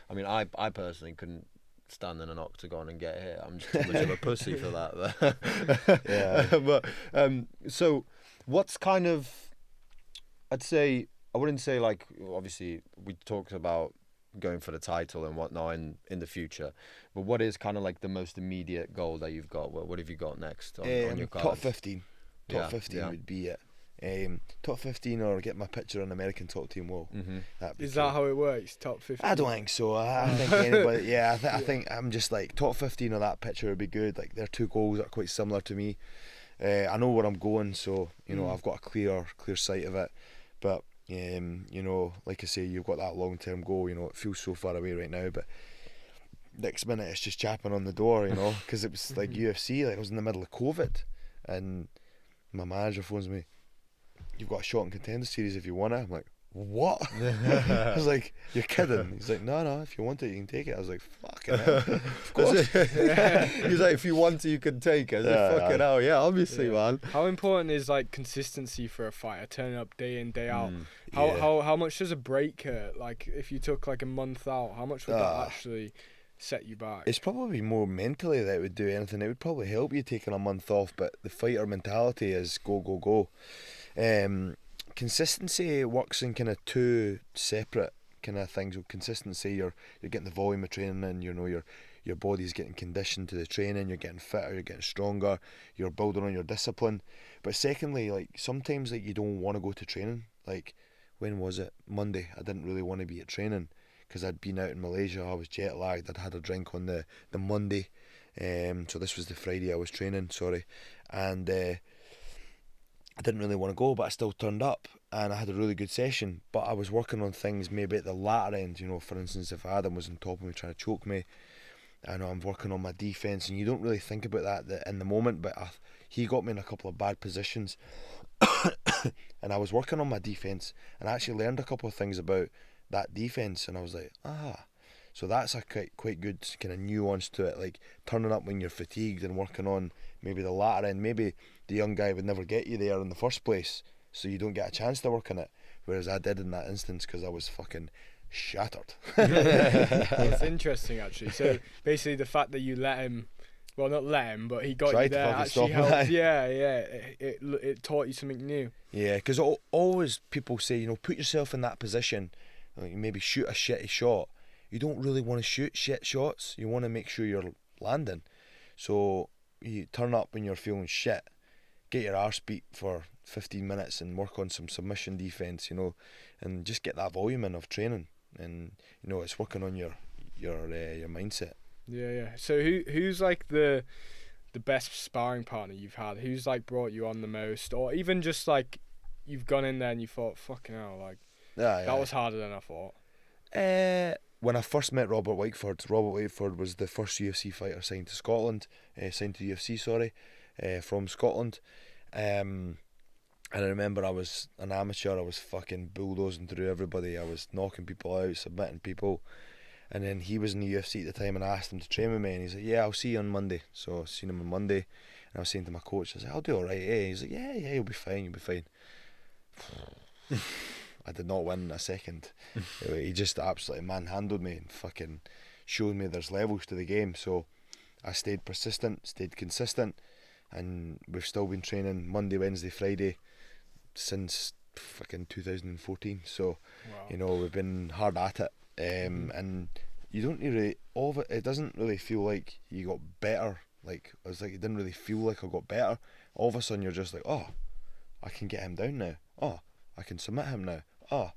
I mean, I personally couldn't stand in an octagon and get hit. I'm just too much of a pussy for that. But so what's kind of, I'd say, I wouldn't say like, obviously we talked about going for the title and whatnot in the future, but what is kind of like the most immediate goal that you've got? What have you got next on your cards? Top 15 would be it. Top 15 or get my picture on American top team wall. Is that how it works? Top 15? I don't think so. I think anybody. I think I'm just like top 15 of that picture would be good. Like, their 2 goals are quite similar to me. I know where I'm going, so you know, I've got a clear sight of it. But you know, like I say, you've got that long term goal. You know, it feels so far away right now, but next minute it's just chapping on the door. You know, because it was like UFC. Like, I was in the middle of COVID, and my manager phones me, you've got a shot in Contender Series if you want it. I'm like, what? I was like, you're kidding. He's like, no, if you want it, you can take it. I was like, fucking hell. Of course. He's like, if you want it, you can take it. Fucking hell, yeah, obviously, man. How important is like consistency for a fighter, turning up day in, day out? How much does a break hurt? Like, if you took like a month out, how much would that actually set you back? It's probably more mentally that it would do anything. It would probably help you taking a month off, but the fighter mentality is go, go, go. Consistency works in kind of two separate kind of things. With consistency, you're getting the volume of training, and you know your body's getting conditioned to the training. You're getting fitter, you're getting stronger, you're building on your discipline. But secondly, like sometimes like you don't want to go to training. Like when was it? Monday. I didn't really want to be at training because I'd been out in Malaysia. I was jet lagged. I'd had a drink on the Monday, so this was the Friday I was training. Sorry, and. I didn't really want to go, but I still turned up and I had a really good session. But I was working on things maybe at the latter end, you know, for instance, if Adam was on top of me trying to choke me, I know I'm working on my defence, and you don't really think about that in the moment, but he got me in a couple of bad positions and I was working on my defence, and I actually learned a couple of things about that defence, and I was like, so that's a quite good kind of nuance to it, like turning up when you're fatigued and working on maybe the latter end. Maybe the young guy would never get you there in the first place, so you don't get a chance to work on it, whereas I did in that instance because I was fucking shattered. It's interesting actually. So basically the fact that you let him, well, not let him, but he got you there, actually helped. It taught you something new. Yeah, because always people say, you know, put yourself in that position, like maybe shoot a shitty shot. You don't really want to shoot shit shots. You want to make sure you're landing. So you turn up when you're feeling shit, get your arse beat for 15 minutes and work on some submission defence, you know, and just get that volume in of training. And you know, it's working on your mindset. Yeah. So who's like the best sparring partner you've had? Who's like brought you on the most, or even just like you've gone in there and you thought, fucking hell, like that was harder than I thought? When I first met Robert Whiteford was the first UFC fighter signed to UFC, from Scotland. And I remember I was an amateur, I was fucking bulldozing through everybody, I was knocking people out, submitting people, and then he was in the UFC at the time, and I asked him to train with me, and he's like, yeah, I'll see you on Monday. So I seen him on Monday, and I was saying to my coach, I was like, I'll do alright, eh? He's like, yeah, you'll be fine. I did not win a second. He just absolutely manhandled me and fucking showed me there's levels to the game. So I stayed persistent, stayed consistent, and we've still been training Monday, Wednesday, Friday since fucking 2014. So, you know, we've been hard at it. And you don't really, all of it, it doesn't really feel like you got better. Like, I was like, it didn't really feel like I got better. All of a sudden you're just like, oh, I can get him down now. Oh, I can submit him now. Oh,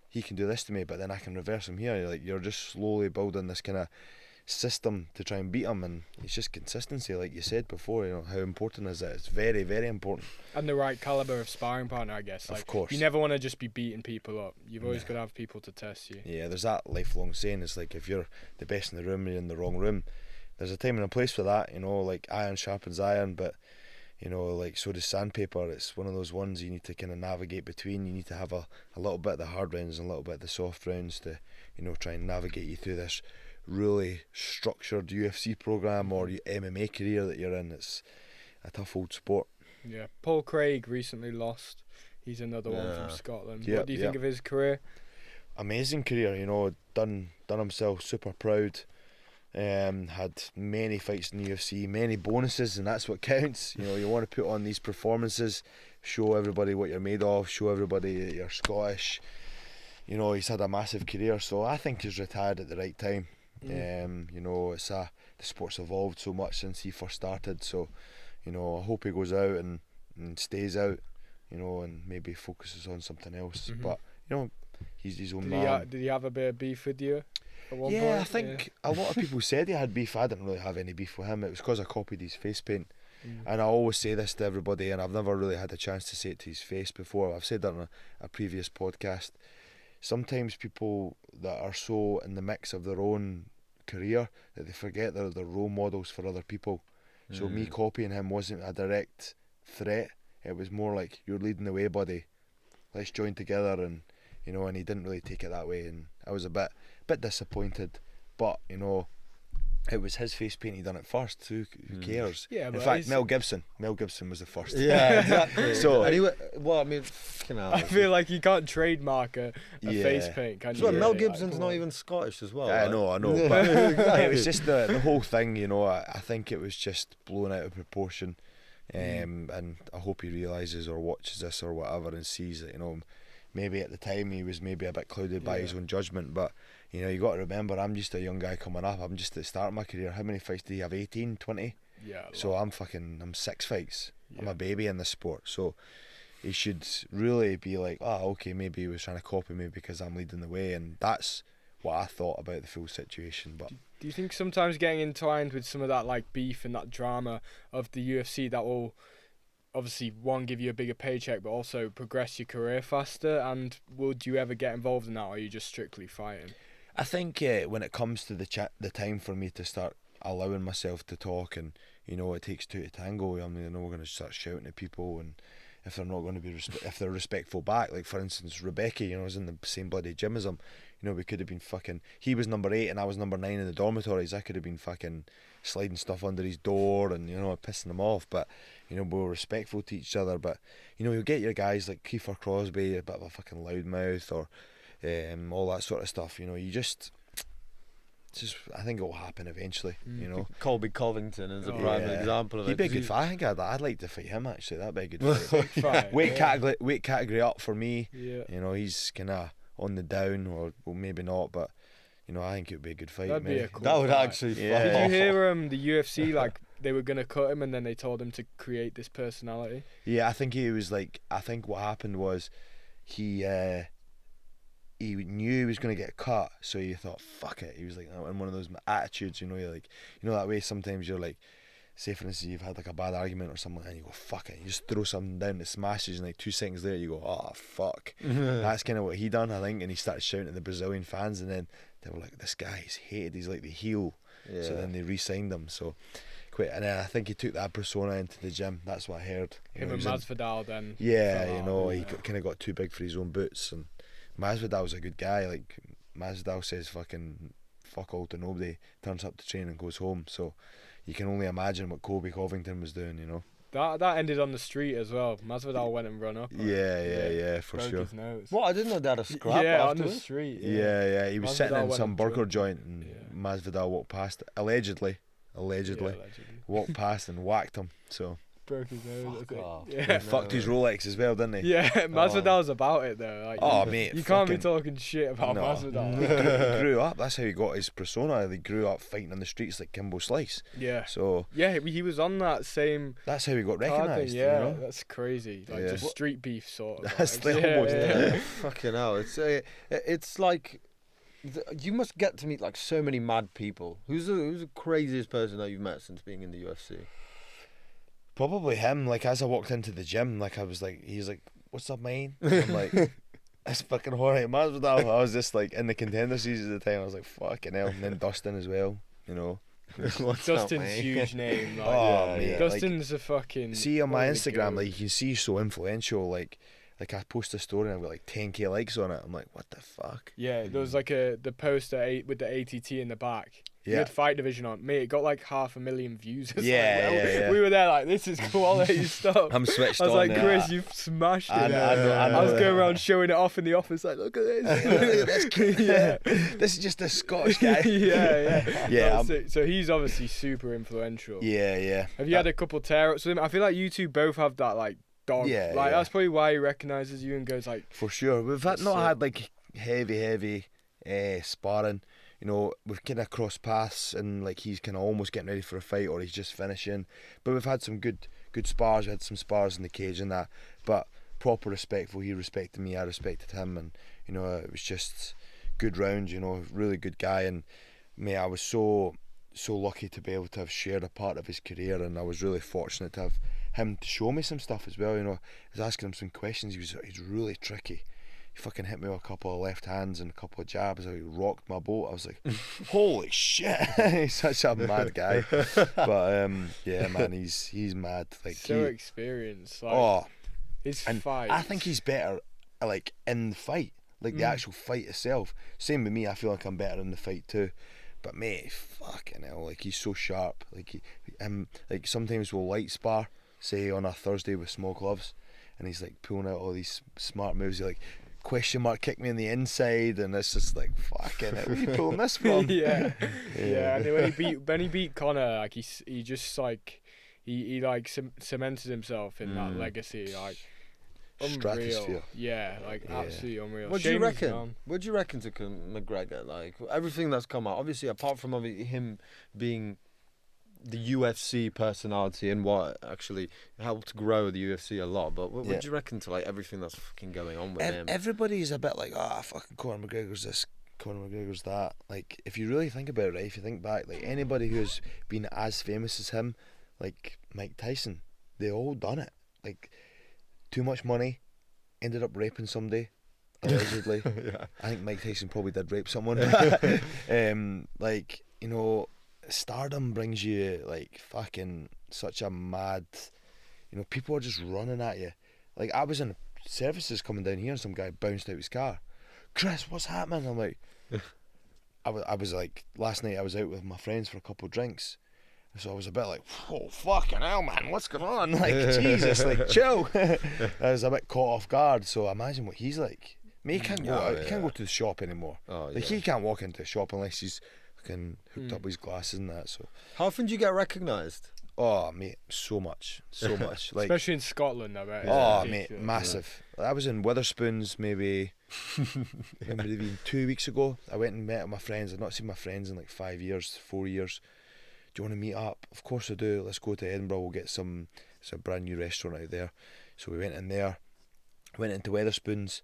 he can do this to me, but then I can reverse him here. You're just slowly building this kind of system to try and beat him, and it's just consistency, like you said before. You know, how important is it? It's very, very important. And the right caliber of sparring partner, I guess. Like, of course. You never want to just be beating people up. You've always got to have people to test you. Yeah, there's that lifelong saying. It's like if you're the best in the room, you're in the wrong room. There's a time and a place for that. You know, like iron sharpens iron, but you know, like so does sandpaper. It's one of those ones you need to kind of navigate between. You need to have a little bit of the hard rounds and a little bit of the soft rounds to, you know, try and navigate you through this really structured UFC program or MMA career that you're in. It's a tough old sport. Yeah, Paul Craig recently lost. He's another one from Scotland. Yep, what do you think of his career? Amazing career, you know, done himself super proud. Had many fights in the UFC, many bonuses, and that's what counts. You know, you want to put on these performances, show everybody what you're made of, show everybody that you're Scottish. You know, he's had a massive career, so I think he's retired at the right time. You know, the sport's evolved so much since he first started, so you know, I hope he goes out and stays out, you know, and maybe focuses on something else. But you know, he's his own man. Did he have a bit of beef with you? Yeah, I think a lot of people said he had beef. I didn't really have any beef with him. It was because I copied his face paint. And I always say this to everybody, and I've never really had a chance to say it to his face before. I've said that on a previous podcast. Sometimes people that are so in the mix of their own career that they forget they're role models for other people. So me copying him wasn't a direct threat. It was more like, you're leading the way, buddy. let's join together, and you know, and he didn't really take it that way, and I was a bit disappointed, but you know, it was his face paint. He done it first. Who cares? Yeah, in fact, Mel Gibson was the first. Yeah, exactly. So anyway, well, I mean, I feel like you can't trademark a face paint. Can you? So Mel Gibson's not even Scottish as well. I know. But it was just the whole thing. You know, I think it was just blown out of proportion. And I hope he realises or watches this or whatever and sees that, you know, maybe at the time he was maybe a bit clouded by his own judgment, but you know, you got to remember, I'm just a young guy coming up. I'm just at the start of my career. How many fights did he have? 18, 20? Yeah. So I'm 6 fights. I'm a baby in this sport. So he should really be like, okay, maybe he was trying to copy me because I'm leading the way, and that's what I thought about the full situation. But do you think sometimes getting entwined with some of that like beef and that drama of the UFC, that will obviously one, give you a bigger paycheck, but also progress your career faster? And would you ever get involved in that, or are you just strictly fighting? I think when it comes to the time for me to start allowing myself to talk, and you know, it takes two to tango. I mean, I know we're going to start shouting at people, and if they're not going to be if they're respectful back, like for instance Rebecca, you know, was in the same bloody gym as him. You know, we could have been fucking. He was number 8 and I was number 9 in the dormitories. I could have been fucking sliding stuff under his door and, you know, pissing him off. But you know, we were respectful to each other. But you know, you'll get your guys like Kiefer Crosby, a bit of a fucking loudmouth, or all that sort of stuff. You know, I think it will happen eventually. You know, Colby Covington is a prime example of it. He'd be a good fight. I think I'd like to fight him actually. That'd be a good fight. Weight category up for me. Yeah. You know, he's kind of on the down, or well, maybe not, but you know, I think it would be a good fight. That'd be a cool that would fight. Actually. Yeah. Did you hear the UFC like they were gonna cut him and then they told him to create this personality? Yeah, I think he was like. I think what happened was he knew he was going to get cut, so he thought, fuck it. He was like in one of those attitudes, you know, you're like, you know, that way sometimes you're like, say for instance you've had like a bad argument or something and you go fuck it, you just throw something down that smashes, and like 2 seconds later you go, oh fuck. That's kind of what he done, I think, and he started shouting at the Brazilian fans, and then they were like, this guy's hated, he's like the heel. So then they re-signed him. So and then I think he took that persona into the gym. That's what I heard. Him and Masvidal then. Yeah, you know, he kind of got too big for his own boots, and Masvidal was a good guy. Like Masvidal says fucking fuck all to nobody, turns up to train and goes home. So you can only imagine what Colby Covington was doing, you know. That ended on the street as well. Masvidal went and run up. Yeah, for broke sure. His nose. What? I didn't know they had a scrap. Yeah, afterwards. on the street. Yeah. He was Masvidal sitting in went some and burger drunk. joint, and Masvidal walked past, allegedly, walked past and whacked him. So broke his nose. Fuck off. Yeah. fucked his Rolex as well, didn't he? Yeah, Masvidal's about it though. Like, Mate, you can't be talking shit about No. Masvidal. He grew up. That's how he got his persona. He grew up fighting on the streets like Kimbo Slice. Yeah. So yeah, he was on that same. that's how he got card thing, recognised. yeah, You know? that's crazy. Like just street beef sort of. That's like, the almost. yeah. Fucking hell! It's like you must get to meet like so many mad people. Who's the craziest person that you've met since being in the UFC? Probably him. Like as I walked into the gym, like I was like, he's like, "What's up, man?" I'm like, "That's fucking alright, Masvidal." I was just like in the contender series at the time. I was like, "Fucking hell!" And then Dustin as well. You know, Dustin's huge name. Like, mate, Dustin's a fucking. See on my holy Instagram, goat. like you can see he's so influential. Like I post a story and I've got like 10k likes on it. I'm like, what the fuck? Yeah, there was like the poster with the ATT in the back. Yeah. You had Fight Division on. Mate, it got like 500,000 views. It's Yeah, like, yeah. We were there like, this is quality stuff. I'm switched I was on like, now. Chris, you've smashed it. I know I was that. going around showing it off in the office like, look at this. Look at this kid. Yeah. This is just a Scottish guy. yeah. Yeah. So he's obviously super influential. Yeah. Have you had a couple tear-ups with him? I feel like you two both have that like dog. Yeah, like yeah. that's probably why he recognises you and goes like. For sure. We've not That's it. had like heavy sparring. You know, we've kind of crossed paths, and like he's kind of almost getting ready for a fight, or he's just finishing. But we've had some good spars. We had some spars in the cage and that. But proper respectful. He respected me. I respected him, and you know, it was just good rounds. You know, really good guy, and mate, I was so lucky to be able to have shared a part of his career, and I was really fortunate to have him to show me some stuff as well. You know, I was asking him some questions. He's really tricky. He fucking hit me with a couple of left hands and a couple of jabs. He rocked my boat. I was like, holy shit. He's such a mad guy. But yeah, man, he's mad. Like so experienced. Like, his fight. I think he's better like in the fight, like the actual fight itself. Same with me. I feel like I'm better in the fight too. But mate, fucking hell, like he's so sharp. Like like sometimes we'll light spar, say on a Thursday with small gloves, and he's like pulling out all these smart moves. He's like, question mark, kick me in the inside, and it's just like, fucking hell, where are you pulling this from? yeah. And when he beat Conor, like he just like he like cemented himself in that legacy, like unreal. Stratosphere. Yeah, like absolutely unreal. What do you reckon? What do you reckon to McGregor? Like everything that's come out, obviously, apart from him being the UFC personality and what actually helped grow the UFC a lot, but what do you reckon to like everything that's fucking going on with him? Everybody's a bit like, fucking Conor McGregor's this, Conor McGregor's that. Like, if you really think about it, right, if you think back, like anybody who's been as famous as him, like Mike Tyson, they all done it. Like, too much money, ended up raping somebody, allegedly. I think Mike Tyson probably did rape someone. Like, you know, stardom brings you like fucking such a mad, you know, people are just running at you. Like, I was in services coming down here and some guy bounced out his car. Chris, what's happening? I'm like, I was like, last night I was out with my friends for a couple of drinks, so I was a bit like, oh fucking hell, man, what's going on? Like, Jesus, like, chill. I was a bit caught off guard. So imagine what he's like. Me, he can't go out, he can't go to the shop anymore. Like, he can't walk into the shop unless he's fucking hooked up with his glasses and that. So how often do you get recognised? Oh mate, so much, like, especially in Scotland, I bet. Oh mate, massive. I was in Witherspoons maybe 2 weeks ago. I went and met my friends. I've not seen my friends in like 5 years, 4 years. Do you want to meet up? Of course I do. Let's go to Edinburgh. We'll get it's a brand new restaurant out there. So we went in there, went into Wetherspoons.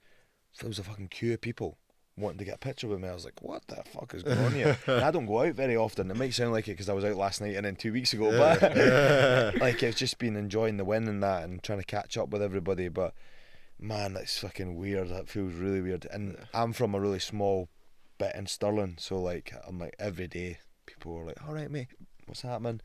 There was a fucking queue of people wanting to get a picture with me. I was like, what the fuck is going on here? And I don't go out very often. It might sound like it because I was out last night and then 2 weeks ago, but like, it's just been enjoying the win and that and trying to catch up with everybody. But man, that's fucking weird. That feels really weird. And I'm from a really small bit in Stirling, so like, I'm like, every day people are like, all right mate, what's happening?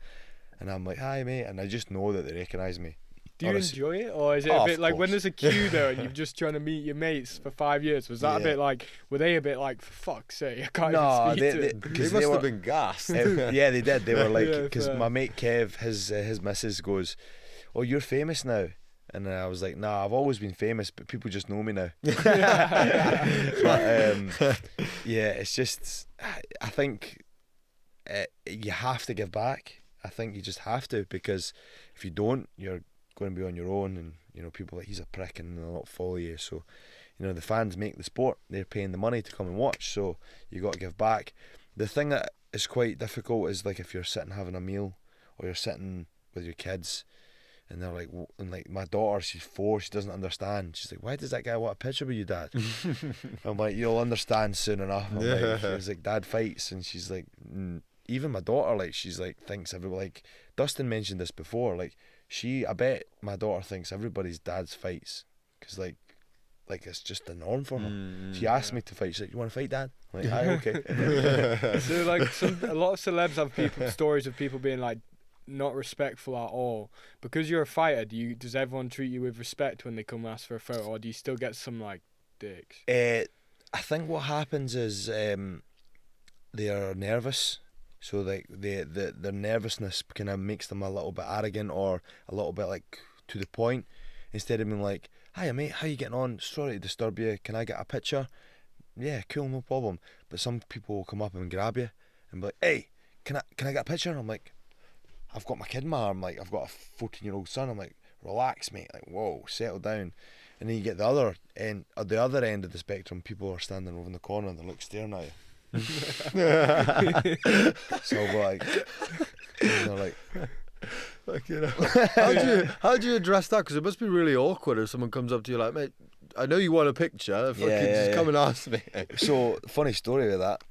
And I'm like, hi mate, and I just know that they recognise me. Do you enjoy it, or is it a bit like when there's a queue there and you're just trying to meet your mates for 5 years? Was that a bit like, were they a bit like, for fuck's sake, I can't even speak to they must have been gassed. Yeah, they did. They were like, because my mate Kev, his missus goes, oh, you're famous now. And I was like, nah, I've always been famous, but people just know me now. But yeah, it's just, I think you have to give back. I think you just have to, because if you don't, you're going to be on your own, and you know, people like, he's a prick, and they'll not follow you. So, you know, the fans make the sport. They're paying the money to come and watch, so you got to give back. The thing that is quite difficult is like if you're sitting having a meal, or you're sitting with your kids, and they're like, and like my daughter, she's 4, she doesn't understand. She's like, why does that guy want a picture with you, Dad? I'm like, you'll understand soon enough. I'm like, he's like, Dad fights, and she's like, even my daughter, like, she's like, thinks everybody, like Dustin mentioned this before, like, I bet my daughter thinks everybody's dad's fights, because like it's just the norm for her. She asked me to fight. She's like, you want to fight, Dad? I'm like, aye, okay. So like, a lot of celebs have stories of people being like not respectful at all. Because you're a fighter, does everyone treat you with respect when they come ask for a photo, or do you still get some like dicks? I think what happens is they are nervous. So like their nervousness kind of makes them a little bit arrogant, or a little bit like to the point, instead of being like, "Hiya mate, how you getting on? Sorry to disturb you. Can I get a picture?" Yeah, cool, no problem. But some people will come up and grab you and be like, "Hey, can I get a picture?" And I'm like, "I've got my kid in my arm. Like, I've got a 14-year-old son." I'm like, "Relax, mate. Like, whoa, settle down." And then you get the other end, at the other end of the spectrum, people are standing over in the corner and they're like staring at you. So like, you know, like, how do you address that? Because it must be really awkward if someone comes up to you like, mate, I know you want a picture. Just come and ask me. So funny story with that.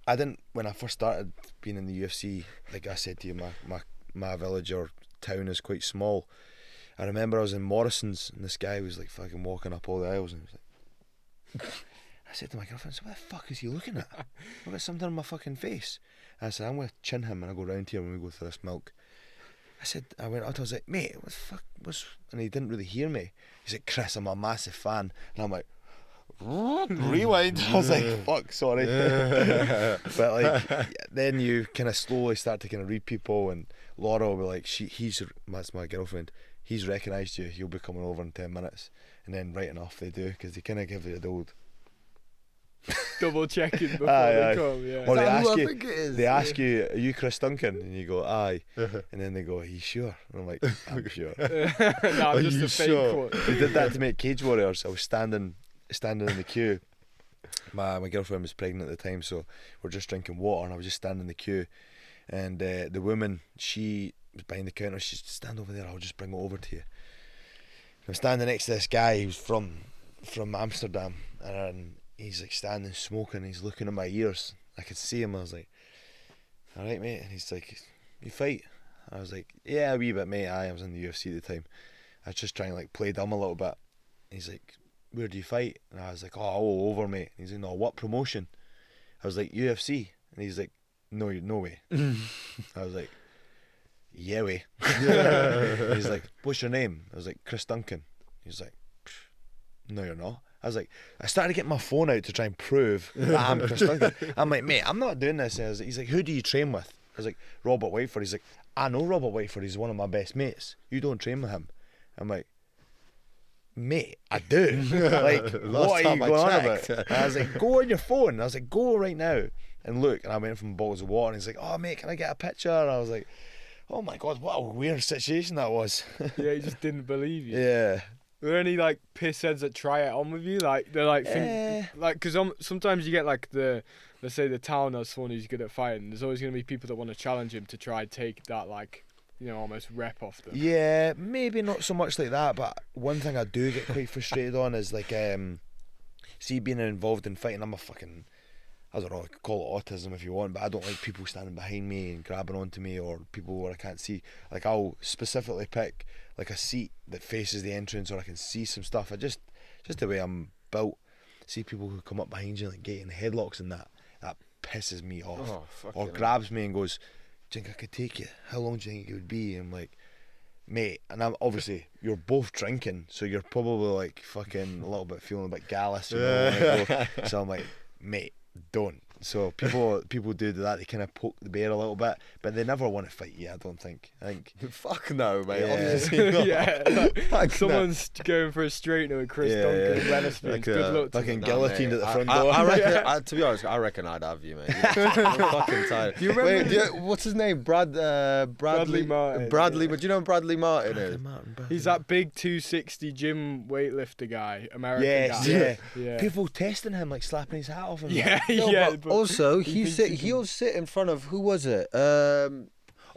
I didn't, when I first started being in the UFC, like I said to you, my village or town is quite small. I remember I was in Morrison's and this guy was like fucking walking up all the aisles, and he was like, I said to my girlfriend, what the fuck is he looking at? I've got something on my fucking face. And I said, I'm going to chin him and I'll go round here when we go for this milk. I went out, I was like, mate, what the fuck was... And he didn't really hear me. He's like, Chris, I'm a massive fan. And I'm like, rewind. I was like, fuck, sorry. But like, then you kind of slowly start to kind of read people, and Laura will be like, that's my girlfriend. He's recognised you. He'll be coming over in 10 minutes, and then right enough they do, because they kind of give you the old double checking before they come. Yeah. Or they ask you, are you Chris Duncan? And you go, aye. And then they go, are you sure? And I'm like, I'm sure. No, I'm just a fake one. They did that to make Cage Warriors. I was standing in the queue. My girlfriend was pregnant at the time, so we're just drinking water, and I was just standing in the queue, and the woman, she was behind the counter. She said, stand over there, I'll just bring it over to you. I'm standing next to this guy who's from Amsterdam, and he's like standing smoking, he's looking at my ears. I could see him. I was like, alright mate. And he's like, you fight? I was like, yeah, a wee bit mate. I was in the UFC at the time. I was just trying to like play dumb a little bit. He's like, where do you fight? And I was like, oh, all over mate. And he's like, no, what promotion? I was like, UFC. And he's like, no way. I was like, yeah way. He's like, what's your name? I was like, Chris Duncan. He's like, no you're not. I was like, I started getting my phone out to try and prove that I'm Chris Duncan. I'm like, mate, I'm not doing this. He's like, who do you train with? I was like, Robert Whiteford. He's like, I know Robert Whiteford. He's one of my best mates. You don't train with him. I'm like, mate, I do. Like, what are you going on about? And I was like, go on your phone. I was like, go right now and look. And I went from bottles of water, and he's like, oh mate, can I get a picture? And I was like, oh my god, what a weird situation that was. Yeah, he just didn't believe you. Yeah. Were there any like pissheads that try it on with you? Like they're like, like, because sometimes you get like let's say the town has someone who's good at fighting. There's always going to be people that want to challenge him to try and take that, like, you know, almost rep off them. Yeah, maybe not so much like that, but one thing I do get quite frustrated on is like, see, being involved in fighting, I don't know, I could call it autism if you want, but I don't like people standing behind me and grabbing onto me, or people where I can't see. Like, I'll specifically pick like a seat that faces the entrance, or I can see some stuff. I just the way I'm built. See people who come up behind you like getting headlocks and that pisses me off. Or grabs me and goes, do you think I could take you? How long do you think it would be? And I'm like, mate, and I'm obviously, you're both drinking, so you're probably like fucking a little bit feeling a bit gallus, you know? So I'm like, mate, don't. So people do that. They kind of poke the bear a little bit, but they never want to fight you. I don't think. I think fuck no, mate. Yeah. Obviously not. Yeah, like someone's going for a straightener with Chris Duncan and Weatherspoon. Like good luck to fucking them. guillotined at the front door. I reckon, to be honest, I reckon I'd have you, mate. I'm fucking tired. Do you remember? What's his name? Bradley Martin. Bradley, but do you know who Bradley Martin is? He's that big 260 gym weightlifter guy, American yes, guy. Yeah. People testing him, like slapping his hat off him. Yeah, No, yeah. but also, he'll sit in front of, who was it?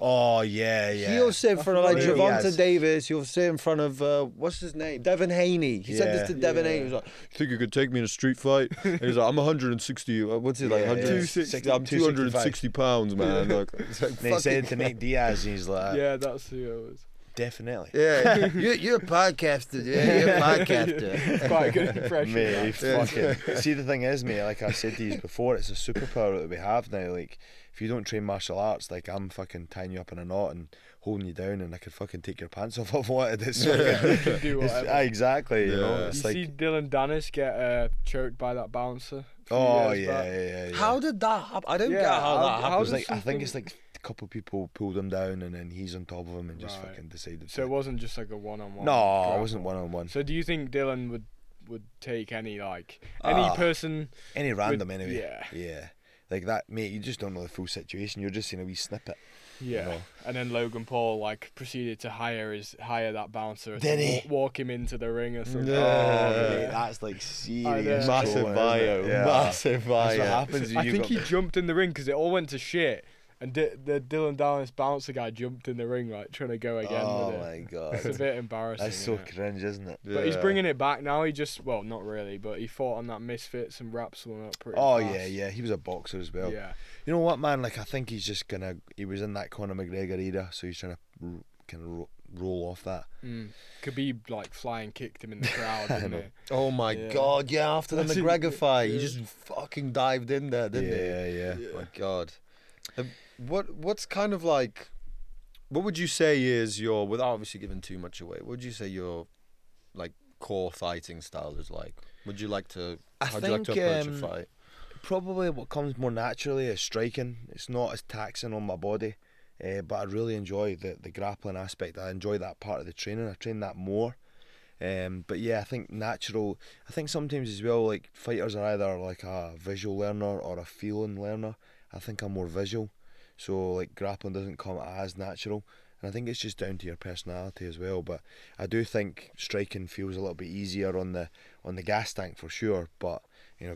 Oh yeah. He'll sit in front of like Yeah, he Gervonta has. Davis. He'll sit in front of what's his name? Devin Haney. He said this to Devin Yeah. Haney. He was like, "You think you could take me in a street fight?" And he's like, "I'm 160. What's it like? Yeah, 160. I'm 260 pounds, man." Like, it's like, And he said it to Nate Diaz, and he's like, Yeah, that's who it was. definitely. yeah, you're a podcaster. Yeah, you're a podcaster. Quite a good impression. Mate, he that. fucking. See, the thing is, mate, like I said to you before, it's a superpower that we have now. Like, if you don't train martial arts, like, I'm fucking tying you up in a knot and holding you down, and I could fucking take your pants off if I wanted. It's You can do whatever. exactly, you know. Yeah. It's You like, see Dylan Dennis get choked by that bouncer. a few oh years back? yeah. How did that happen? I don't Yeah, get how that how happened. It was does like, I think something- it's like a couple of people pulled him down, and then he's on top of him and just Right. fucking decided. So it to, wasn't just like a one-on-one. no, it grapple. wasn't 1-on-1. So do you think Dylan would take any person? Any random anyway. Yeah. Yeah. Like that, mate. You just don't know the full situation. You're just seeing a wee snippet. Yeah. know. And then Logan Paul like proceeded to hire that bouncer Did to he? walk him into the ring or something. Yeah. Oh, mate, that's like serious. Massive trolling, bio. isn't it? Yeah. Massive bio. That's what happens. I think he jumped in the ring because it all went to shit. And the Dylan Dennis bouncer guy jumped in the ring, like trying to go again Oh with it. my god. It's a bit embarrassing. That's so isn't it? cringe, isn't it? But he's bringing it back now. He just, well, not really, but he fought on that Misfits and wrapped one up pretty Oh fast. yeah. He was a boxer as well. Yeah. You know what, man? Like I think he's just he was in that Conor McGregor era, so he's trying to kind of roll off that. Khabib like flying kicked him in the crowd, didn't know. he? Oh my Yeah. god, yeah, after the That's it, McGregor fight, he yeah. just fucking dived in there, didn't he? Yeah. Oh my god. What's kind of like, what would you say is your, without obviously giving too much away, what would you say your like core fighting style is like? Would you like to? How do you like to approach a fight? Probably what comes more naturally is striking. It's not as taxing on my body, but I really enjoy the grappling aspect. I enjoy that part of the training. I train that more. But yeah, I think natural. I think sometimes as well, like fighters are either like a visual learner or a feeling learner. I think I'm more visual, so like grappling doesn't come as natural. And I think it's just down to your personality as well. But I do think striking feels a little bit easier on the gas tank for sure. But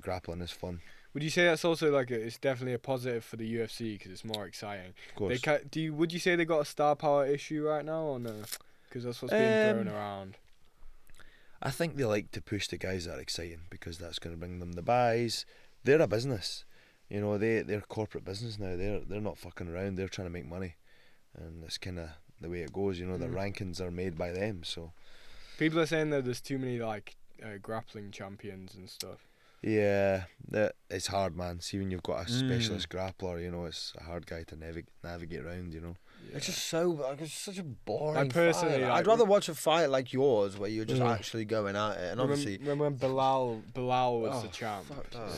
grappling is fun. Would you say that's also like it's definitely a positive for the UFC because it's more exciting? Of course. Would you say they got a star power issue right now or no? Because that's what's being thrown around. I think they like to push the guys that are exciting because that's going to bring them the buys. They're a business, they're corporate business now. They're not fucking around. They're trying to make money, and that's kind of the way it goes. The rankings are made by them. So people are saying that there's too many like grappling champions and stuff. Yeah, it's hard, man. See, when you've got a specialist grappler, it's a hard guy to navigate around. Yeah. It's just it's such a boring. I personally, fight. I'd rather watch a fight like yours where you're just actually going at it. And obviously, remember when Bilal was the champ?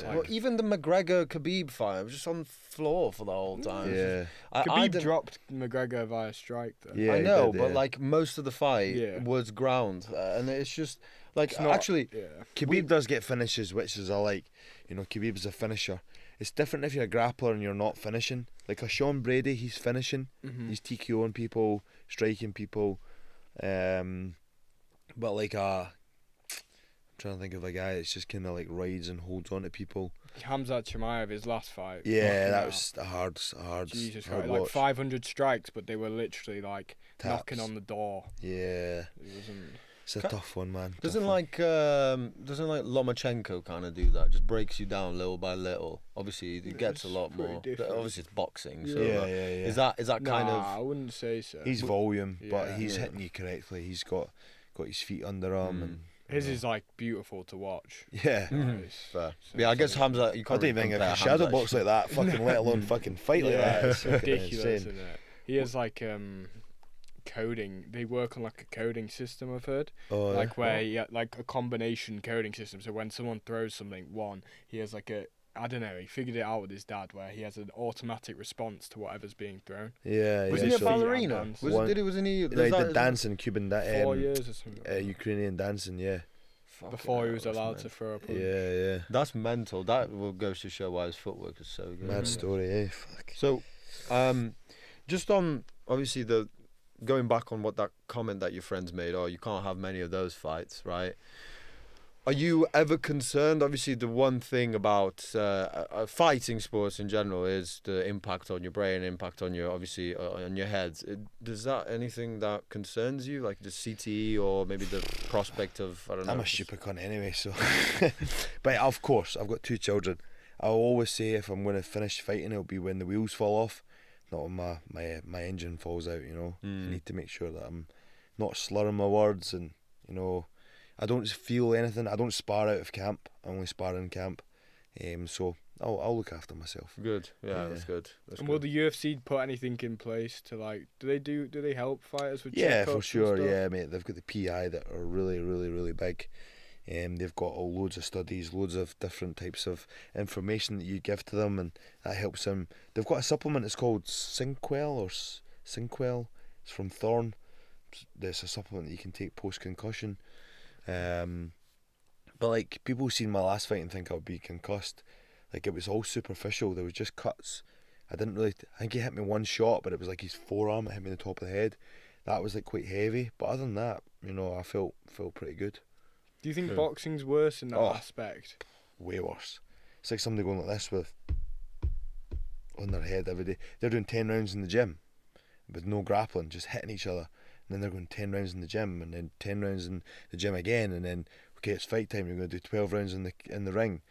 Well, even the McGregor Khabib fight, I was just on the floor for the whole time. Yeah, Khabib dropped McGregor via strike though. Yeah, I know, but like most of the fight was ground, and it's just like actually, Khabib does get finishes, which is Khabib's a finisher. It's different if you're a grappler and you're not finishing. Like a Sean Brady, he's finishing. Mm-hmm. He's TKOing people, striking people. But like I'm trying to think of a guy that's just kind of like rides and holds on to people. Hamzat Chimaev, his last fight. Yeah, that was a hard. Jesus Christ, like 500 strikes, but they were literally like knocking on the door. Yeah. It wasn't. It's a tough one, man. Doesn't Lomachenko kind of do that? Just breaks you down little by little. Obviously, it gets a lot more. Obviously, it's boxing. So yeah. Is that kind of? I wouldn't say so. He's volume, but he's hitting you correctly. He's got his feet under him, and his is like beautiful to watch. Yeah. Fair. Yeah, I guess Hamza. You can't I don't even think I can shadow box like that. Fucking let alone fucking fight like that. It's ridiculous, isn't it? He has like coding. They work on like a coding system, I've heard. Where like a combination coding system. So when someone throws something, he has like he figured it out with his dad where he has an automatic response to whatever's being thrown. Yeah. Was he a ballerina? Wasn't he? He did dancing, Cuban 4 years or something. Ukrainian dancing, yeah. Before he was allowed to throw a punch. Yeah. That's mental. That will go to show why his footwork is so good. Mad story, eh? Fuck. So, just on obviously going back on what that comment that your friends made, you can't have many of those fights, right? Are you ever concerned? Obviously, the one thing about fighting sports in general is the impact on your brain, impact on your on your head. Does that anything that concerns you, like the CTE or maybe the prospect of I don't know? I'm a stupid cunt anyway, so. But of course, I've got 2 children. I always say if I'm going to finish fighting, it'll be when the wheels fall off, not when my engine falls out. I need to make sure that I'm not slurring my words, and I don't feel anything. I don't spar out of camp. I only spar in camp. So I'll look after myself. Good. Yeah, that's good. And will the UFC put anything in place to like? Do they help fighters with? Yeah, for sure. Yeah, mate. They've got the PI that are really, really, really big. They've got loads of studies, loads of different types of information that you give to them, and that helps them. They've got a supplement. It's called Synquel. It's from Thorn. It's a supplement that you can take post concussion. But like people seen my last fight and think I would be concussed. Like it was all superficial. There was just cuts. I think he hit me one shot, but it was like his forearm. It hit me in the top of the head. That was like quite heavy. But other than that, I felt pretty good. Do you think boxing's worse in that aspect? Way worse. It's like somebody going like this on their head every day. They're doing 10 rounds in the gym with no grappling, just hitting each other. And then they're going 10 rounds in the gym, and then 10 rounds in the gym again, and then okay, it's fight time. You're going to do 12 rounds in the ring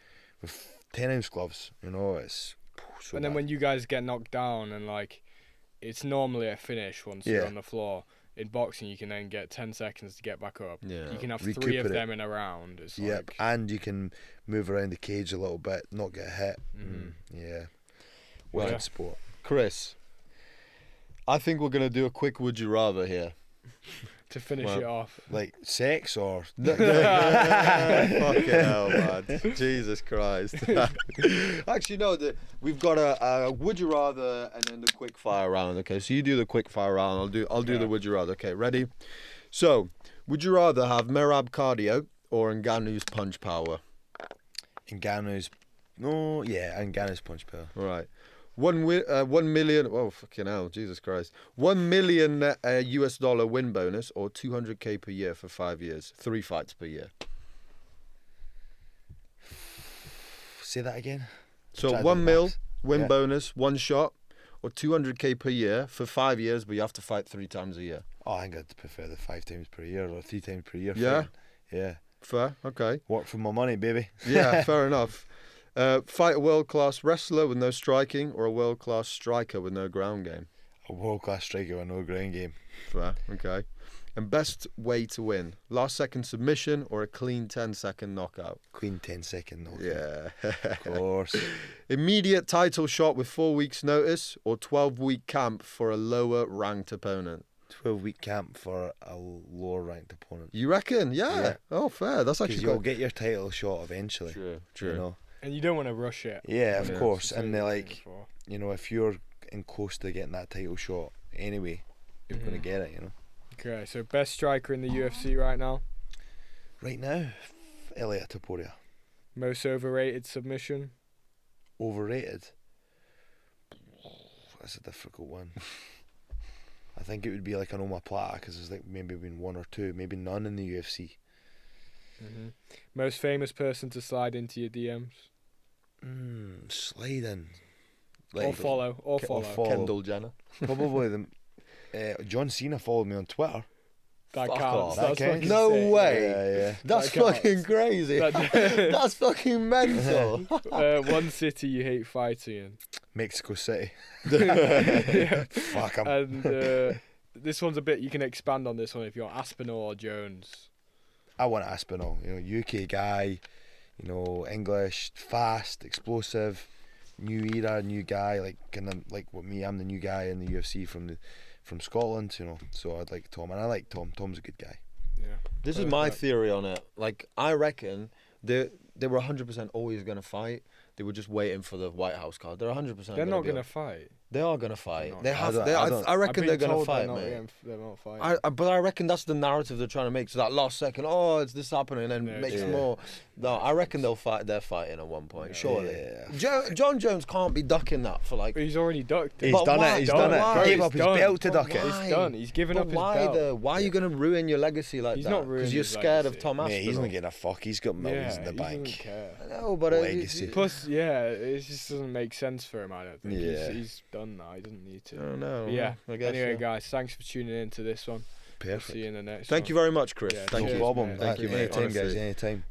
with 10-ounce gloves. It's so and then bad. when you guys get knocked down, and like it's normally a finish once you're on the floor. In boxing, you can then get 10 seconds to get back up. Yeah. You can have 3 of them in a round. It's and you can move around the cage a little bit, not get hit. Yeah. Wild sport. Chris, I think we're going to do a quick would you rather here. to finish it off. Like sex or Fucking hell, man. Jesus Christ. Actually, no, we've got a would you rather and then the quick fire round. Okay, so you do the quick fire round, I'll do the would you rather. Okay, ready? So, would you rather have Merab cardio or Ngannou's punch power? Ngannou's punch power. Right. 1 million. Oh, fucking hell, Jesus Christ. 1 million US dollar win bonus or 200k per year for 5 years. 3 fights per year. Say that again. So 1 mil win bonus, 1 shot, or 200k per year for 5 years, but you have to fight 3 times a year. Oh, I think I'd prefer the 5 times per year or 3 times per year. Yeah. Yeah. Fair. Okay. Work for my money, baby. Yeah. Fair enough. Fight a world-class wrestler with no striking or a world-class striker with no ground game? A world-class striker with no ground game. Fair, okay. And best way to win? Last second submission or a clean 10-second knockout? Clean 10-second knockout. Yeah. Of course. Immediate title shot with 4 weeks notice or 12-week camp for a lower ranked opponent? 12-week camp for a lower ranked opponent. You reckon? Yeah. Oh, fair. That's actually because you'll get your title shot eventually. True. You know? And you don't want to rush it. Yeah, of course. And they're like, if you're in close to getting that title shot anyway, you're going to get it, Okay, so best striker in the UFC right now? Right now, Elliot Taporia. Most overrated submission? Overrated? That's a difficult one. I think it would be like an omoplata because there's like maybe been 1 or 2, maybe none in the UFC. Most famous person to slide into your DMs? Slide in. Or follow. Kendall Jenner. Probably John Cena followed me on Twitter. That Fuck counts. off. That's No insane. way. Yeah. That's That counts. fucking crazy. That's fucking mental. One city you hate fighting in? Mexico City. Yeah. Fuck 'em. And this one's a bit, you can expand on this one if you're Aspinall or Jones. I want Aspinall, UK guy, English, fast, explosive, new era, new guy, like kind of like what me. I'm the new guy in the UFC from Scotland, So I'd like Tom, and I like Tom. Tom's a good guy. Yeah. This is my theory on it. Like, I reckon they were 100% always going to fight. They were just waiting for the White House card. They're 100%. They're not going to fight. They are going to fight. They're not. I reckon they're going to fight, they're mate. They're not fighting. But I reckon that's the narrative they're trying to make. So that last second, it's this happening, and then makes more. No, I reckon they'll fight. They're fighting at one point, surely. Yeah. Jon Jones can't be ducking that for like. But he's already ducked it. He's done it. He's done it. Bro, Gave up his belt to duck it. He's done. He's given up his belt. Why are you going to ruin your legacy like He's that? not ruining Because you're his scared legacy. of Tom Aspinall. Mate, he's not getting a fuck. He's got millions in the he bank. doesn't care. I know, but Legacy. Plus, it just doesn't make sense for him. I don't think. Yeah. He's done now. He doesn't need to. I don't know. But yeah. I guess, Anyway, guys, thanks for tuning in to this one. Perfect. See you in the next one. Thank you very much, Chris. Yeah, Thank cheers, you. No problem. mate. Thank you, mate. Anytime, guys. Honestly. Anytime.